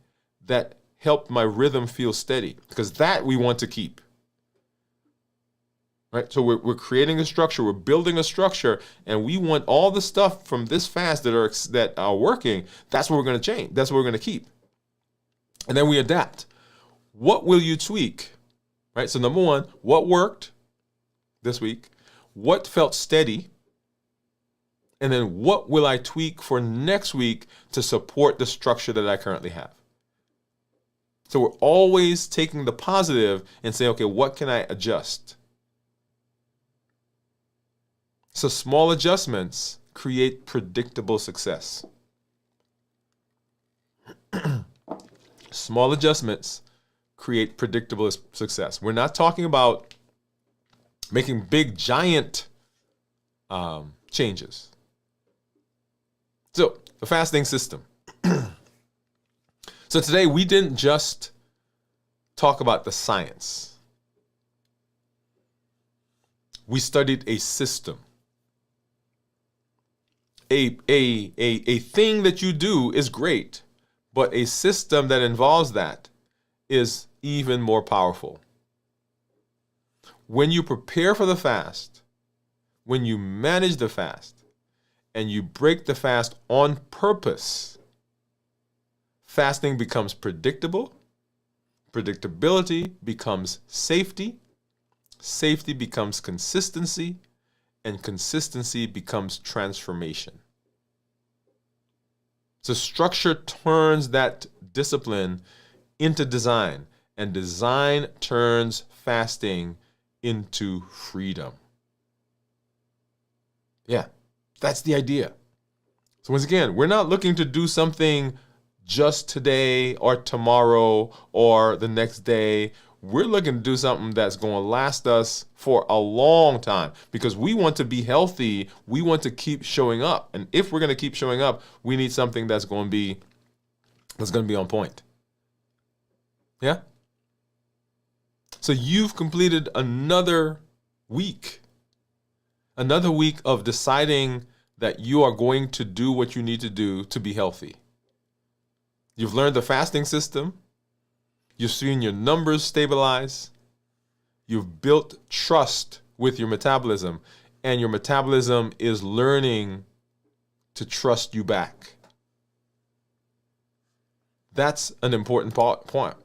that helped my rhythm feel steady? Because that we want to keep. Right? So we're creating a structure, we're building a structure, and we want all the stuff from this fast that are working. That's what we're going to change. That's what we're going to keep. And then we adapt. What will you tweak? Right? So number one, what worked this week? What felt steady? And then what will I tweak for next week to support the structure that I currently have? So we're always taking the positive and saying, okay, what can I adjust? So small adjustments create predictable success. Small adjustments create predictable success. We're not talking about making big, giant changes. So the fasting system. So today we didn't just talk about the science. We studied a system. A thing that you do is great, but a system that involves that is even more powerful. When you prepare for the fast, when you manage the fast, and you break the fast on purpose, fasting becomes predictable, predictability becomes safety, safety becomes consistency, and consistency becomes transformation. So structure turns that discipline into design, and design turns fasting into freedom. Yeah, that's the idea. So once again, we're not looking to do something just today or tomorrow or the next day. We're looking to do something that's going to last us for a long time because we want to be healthy. We want to keep showing up. And if we're going to keep showing up, we need something that's going to be on point. Yeah? So you've completed another week of deciding that you are going to do what you need to do to be healthy. You've learned the fasting system. You've seen your numbers stabilize. You've built trust with your metabolism, and your metabolism is learning to trust you back. That's an important point.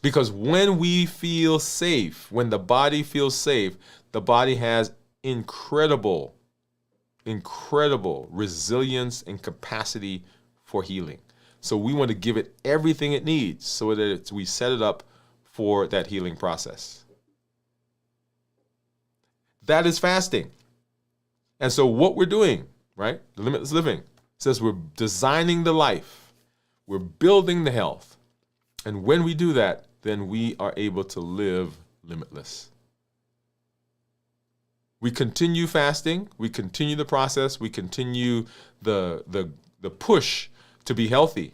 Because when we feel safe, when the body feels safe, the body has incredible resilience and capacity for healing. So we want to give it everything it needs so that we set it up for that healing process. That is fasting. And so what we're doing, right? The Limitless Living says we're designing the life. We're building the health. And when we do that, then we are able to live limitless. We continue fasting. We continue the process. We continue the push to be healthy.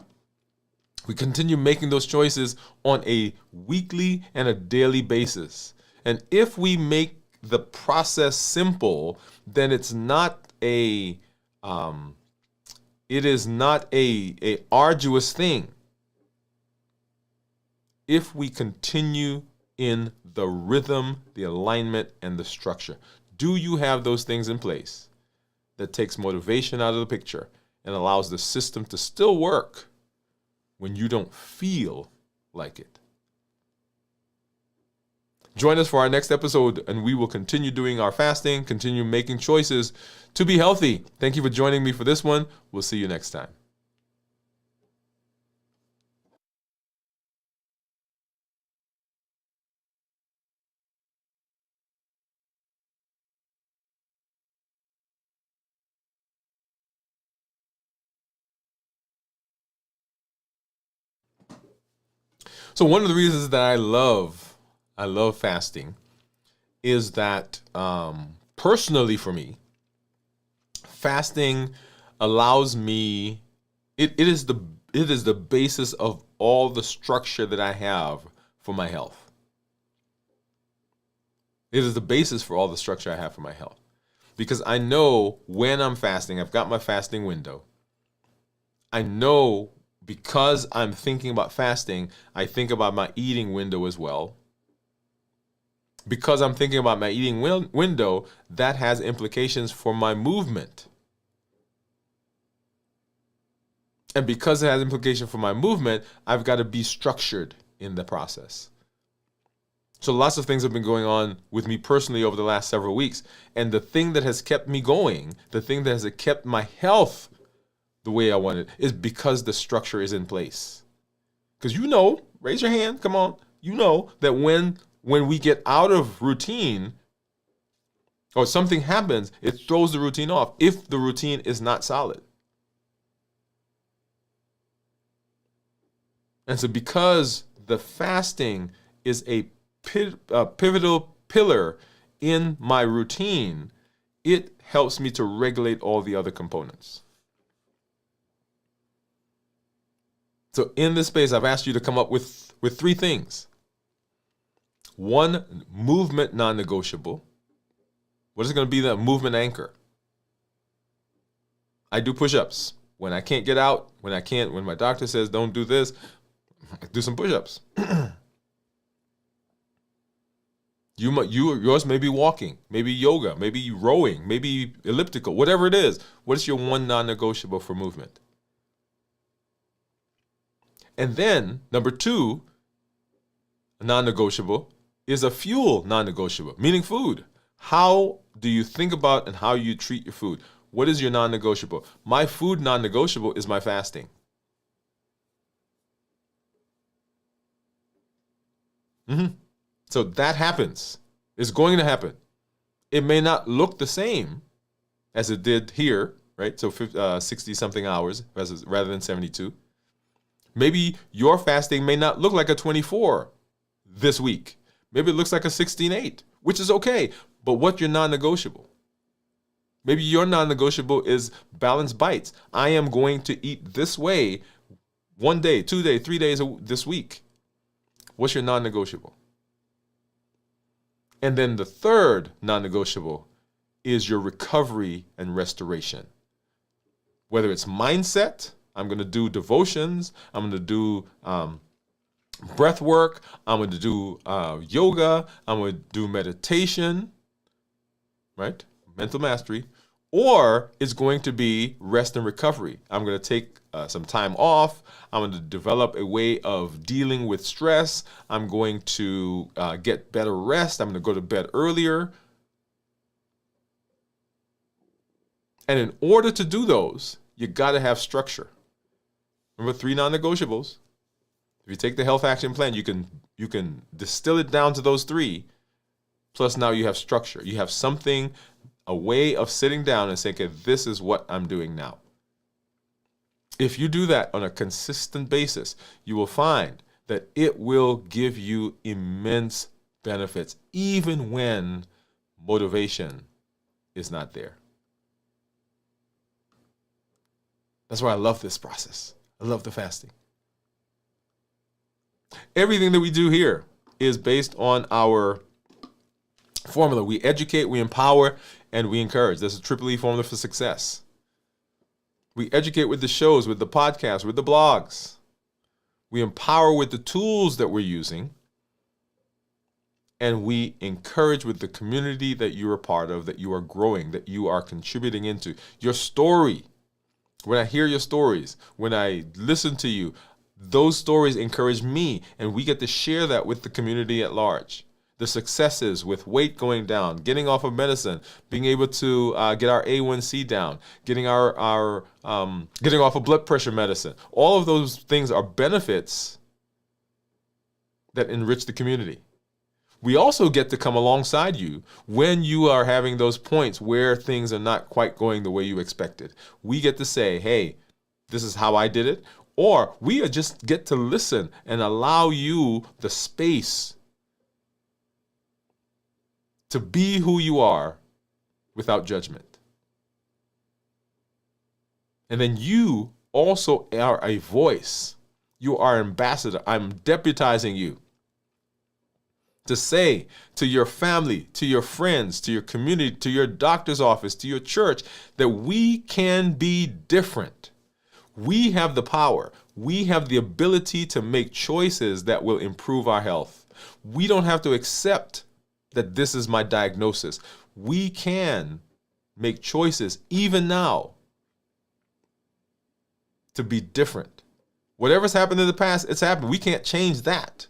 We continue making those choices on a weekly and a daily basis. And if we make the process simple, then it's not a arduous thing. If we continue in the rhythm, the alignment, and the structure. Do you have those things in place that takes motivation out of the picture and allows the system to still work when you don't feel like it? Join us for our next episode, and we will continue doing our fasting, continue making choices to be healthy. Thank you for joining me for this one. We'll see you next time. So one of the reasons that I love fasting is that personally for me, fasting allows me, it is the basis of all the structure that I have for my health. It is the basis for all the structure I have for my health. Because I know when I'm fasting, I've got my fasting window. I know because I'm thinking about fasting, I think about my eating window as well. Because I'm thinking about my eating window, that has implications for my movement. And because it has implication for my movement, I've got to be structured in the process. So lots of things have been going on with me personally over the last several weeks. And the thing that has kept me going, the thing that has kept my health the way I want it, is because the structure is in place. Because raise your hand, come on. You know that when we get out of routine or something happens, it throws the routine off if the routine is not solid. And so because the fasting is a pivotal pillar in my routine, it helps me to regulate all the other components. So in this space, I've asked you to come up with three things. One, movement non-negotiable. What is going to be the movement anchor? I do push-ups. When I can't get out, when my doctor says don't do this, I do some push-ups. Yours may be walking, maybe yoga, maybe rowing, maybe elliptical, whatever it is. What is your one non-negotiable for movement? And then, number two, non-negotiable, is a fuel non-negotiable, meaning food. How do you think about and how you treat your food? What is your non-negotiable? My food non-negotiable is my fasting. So that happens. It's going to happen. It may not look the same as it did here, right? So 60-something hours rather than 72. Maybe your fasting may not look like a 24 this week. Maybe it looks like a 16-8, which is okay. But what's your non-negotiable? Maybe your non-negotiable is balanced bites. I am going to eat this way 1 day, 2 days, 3 days this week. What's your non-negotiable? And then the third non-negotiable is your recovery and restoration. Whether it's mindset, I'm going to do devotions, I'm going to do breath work, I'm going to do yoga, I'm going to do meditation, right? Mental mastery. Or it's going to be rest and recovery. I'm going to take some time off. I'm going to develop a way of dealing with stress. I'm going to get better rest. I'm going to go to bed earlier. And in order to do those, you got to have structure. Remember, 3 non-negotiables. If you take the health action plan, you can distill it down to those 3. Plus now you have structure. You have something, a way of sitting down and saying, okay, this is what I'm doing now. If you do that on a consistent basis, you will find that it will give you immense benefits, even when motivation is not there. That's why I love this process. I love the fasting. Everything that we do here is based on our formula. We educate, we empower, and we encourage. That's a triple E formula for success. We educate with the shows, with the podcasts, with the blogs. We empower with the tools that we're using. And we encourage with the community that you're a part of, that you are growing, that you are contributing into. Your story. When I hear your stories, when I listen to you, those stories encourage me, and we get to share that with the community at large. the successes with weight going down, getting off of medicine, being able to get our A1C down, getting getting off of blood pressure medicine. All of those things are benefits that enrich the community. We also get to come alongside you when you are having those points where things are not quite going the way you expected. We get to say, hey, this is how I did it. Or we just get to listen and allow you the space to be who you are without judgment. And then you also are a voice. You are an ambassador. I'm deputizing you to say to your family, to your friends, to your community, to your doctor's office, to your church, that we can be different. We have the power. We have the ability to make choices that will improve our health. We don't have to accept that this is my diagnosis. We can make choices even now to be different. Whatever's happened in the past, it's happened. We can't change that.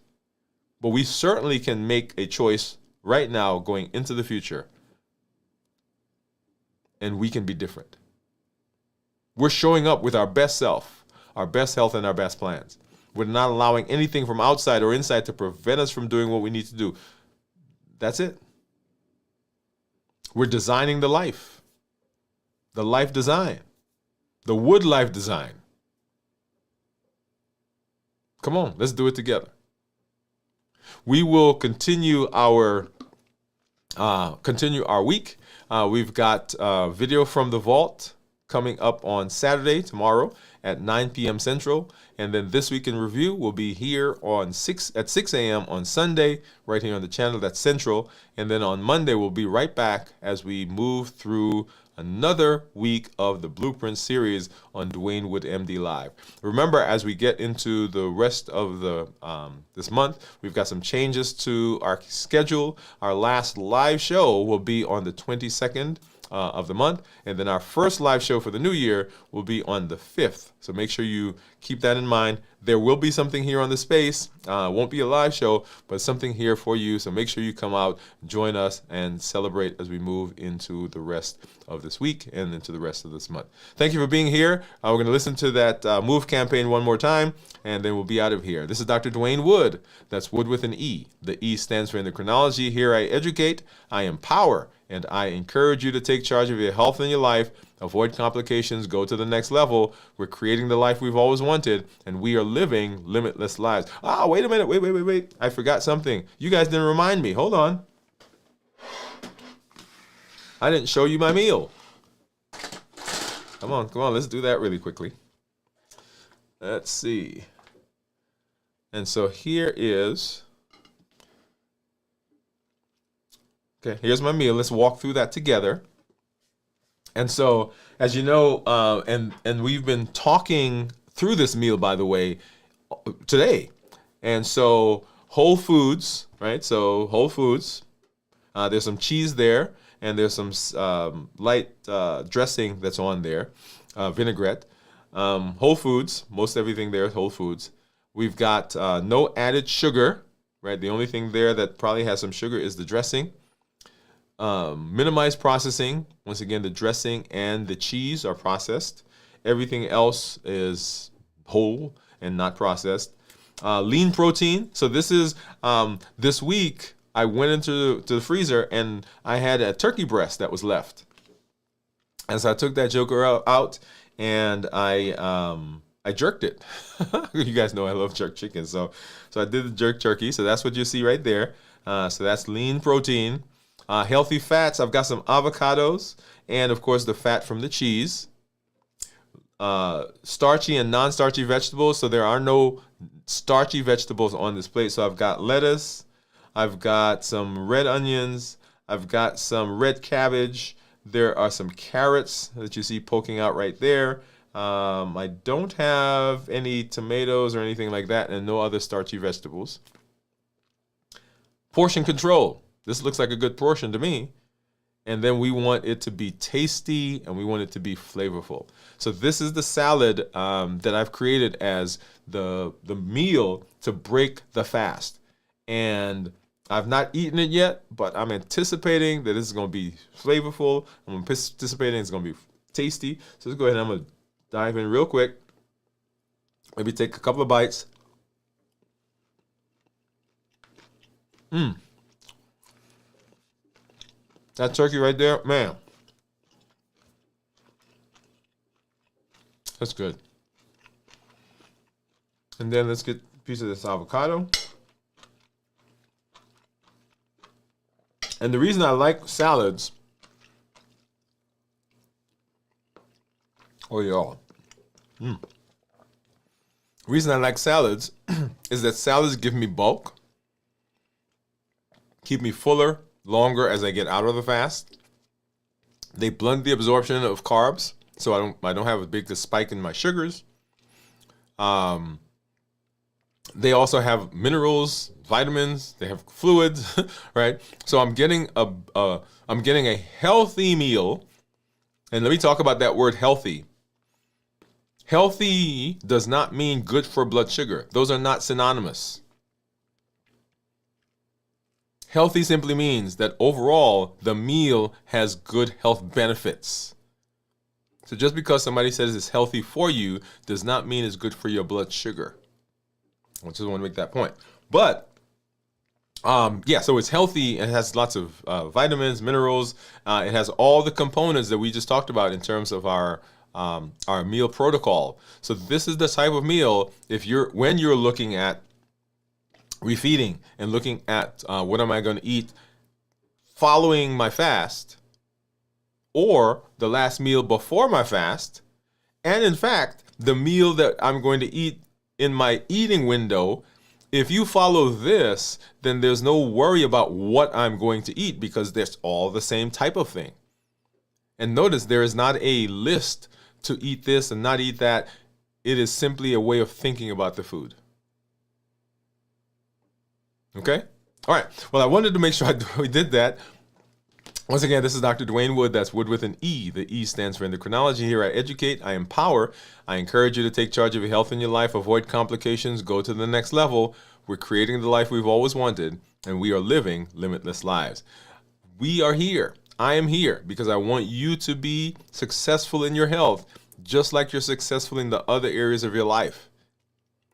But we certainly can make a choice right now going into the future. And we can be different. We're showing up with our best self, our best health, and our best plans. We're not allowing anything from outside or inside to prevent us from doing what we need to do. That's it. We're designing the life design, the Woode life design. Come on, let's do it together. We will continue our week. We've got video from the vault coming up on Saturday, tomorrow at 9 p.m. Central. And then This Week in Review will be here at 6 a.m. on Sunday, right here on the channel. That's Central. And then on Monday, we'll be right back as we move through another week of the Blueprint series on Dwain Woode MD Live. Remember, as we get into the rest of this month, we've got some changes to our schedule. Our last live show will be on the 22nd of the month, and then our first live show for the new year will be on the 5th. So make sure you keep that in mind. There will be something here on the space. Won't be a live show, but something here for you. So make sure you come out, join us, and celebrate as we move into the rest of this week and into the rest of this month. Thank you for being here. We're going to listen to that MOVE campaign one more time, and then we'll be out of here. This is Dr. Dwain Woode. That's Woode with an E. The E stands for endocrinology. Here I educate, I empower, and I encourage you to take charge of your health and your life. Avoid complications, go to the next level. We're creating the life we've always wanted, and we are living limitless lives. Wait a minute. Wait. I forgot something. You guys didn't remind me. Hold on. I didn't show you my meal. Come on. Let's do that really quickly. Let's see. And so here is... Okay, here's my meal. Let's walk through that together. And so, as you know, and we've been talking through this meal, by the way, today. And so, whole foods, right? So, whole foods. There's some cheese there, and there's some light dressing that's on there, vinaigrette. Whole foods, most everything there is whole foods. We've got no added sugar, right? The only thing there that probably has some sugar is the dressing. Minimize processing. Once again, the dressing and the cheese are processed. Everything else is whole and not processed. Lean protein. So this is this week I went into the freezer and I had a turkey breast that was left. And so I took that joker out and I jerked it. You guys know I love jerk chicken. So I did the jerk turkey. So that's what you see right there. So that's lean protein. Healthy fats, I've got some avocados and, of course, the fat from the cheese. Starchy and non-starchy vegetables, so there are no starchy vegetables on this plate. So I've got lettuce, I've got some red onions, I've got some red cabbage. There are some carrots that you see poking out right there. I don't have any tomatoes or anything like that, and no other starchy vegetables. Portion control. This looks like a good portion to me. And then we want it to be tasty and we want it to be flavorful. So this is the salad that I've created as the meal to break the fast. And I've not eaten it yet, but I'm anticipating that this is going to be flavorful. I'm anticipating it's going to be tasty. So let's go ahead and I'm going to dive in real quick. Maybe take a couple of bites. That turkey right there, man. That's good. And then let's get a piece of this avocado. And the reason I like salads, the reason I like salads is that salads give me bulk, keep me fuller longer as I get out of the fast. They blunt the absorption of carbs, so I don't have a big spike in my sugars. They also have minerals, vitamins, they have fluids, right? So I'm getting a healthy meal. And let me talk about that word healthy. Healthy does not mean good for blood sugar. Those are not synonymous. Healthy simply means that overall the meal has good health benefits. So just because somebody says it's healthy for you does not mean it's good for your blood sugar. I just want to make that point. But so it's healthy. It has lots of vitamins, minerals. It has all the components that we just talked about in terms of our meal protocol. So this is the type of meal when you're looking at refeeding and looking at what am I going to eat following my fast or the last meal before my fast, and in fact the meal that I'm going to eat in my eating window. If you follow this, then there's no worry about what I'm going to eat because there's all the same type of thing. And notice there is not a list to eat this and not eat that. It is simply a way of thinking about the food. Okay? All right. Well, I wanted to make sure we did that. Once again, this is Dr. Dwain Woode. That's Wood with an E. The E stands for endocrinology. Here I educate, I empower. I encourage you to take charge of your health and your life, avoid complications, go to the next level. We're creating the life we've always wanted, and we are living limitless lives. We are here. I am here because I want you to be successful in your health, just like you're successful in the other areas of your life.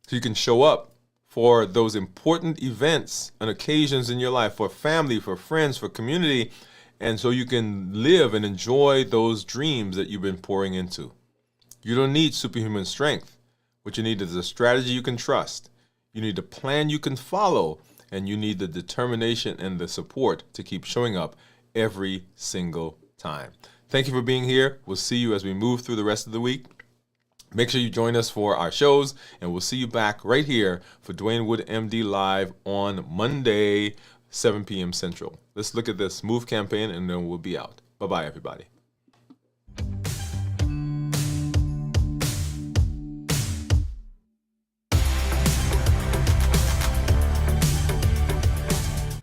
So you can show up for those important events and occasions in your life, for family, for friends, for community, and so you can live and enjoy those dreams that you've been pouring into. You don't need superhuman strength. What you need is a strategy you can trust. You need a plan you can follow, and you need the determination and the support to keep showing up every single time. Thank you for being here. We'll see you as we move through the rest of the week. Make sure you join us for our shows, and we'll see you back right here for Dwain Woode MD Live on Monday, 7 p.m. Central. Let's look at this move campaign, and then we'll be out. Bye-bye, everybody.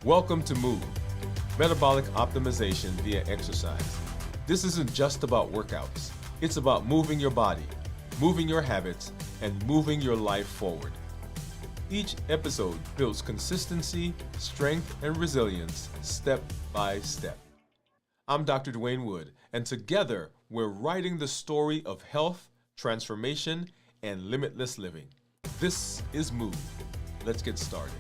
Welcome to Move, metabolic optimization via exercise. This isn't just about workouts. It's about moving your body, moving your habits, and moving your life forward. Each episode builds consistency, strength, and resilience step by step. I'm Dr. Dwain Woode, and together we're writing the story of health, transformation, and limitless living. This is Move. Let's get started.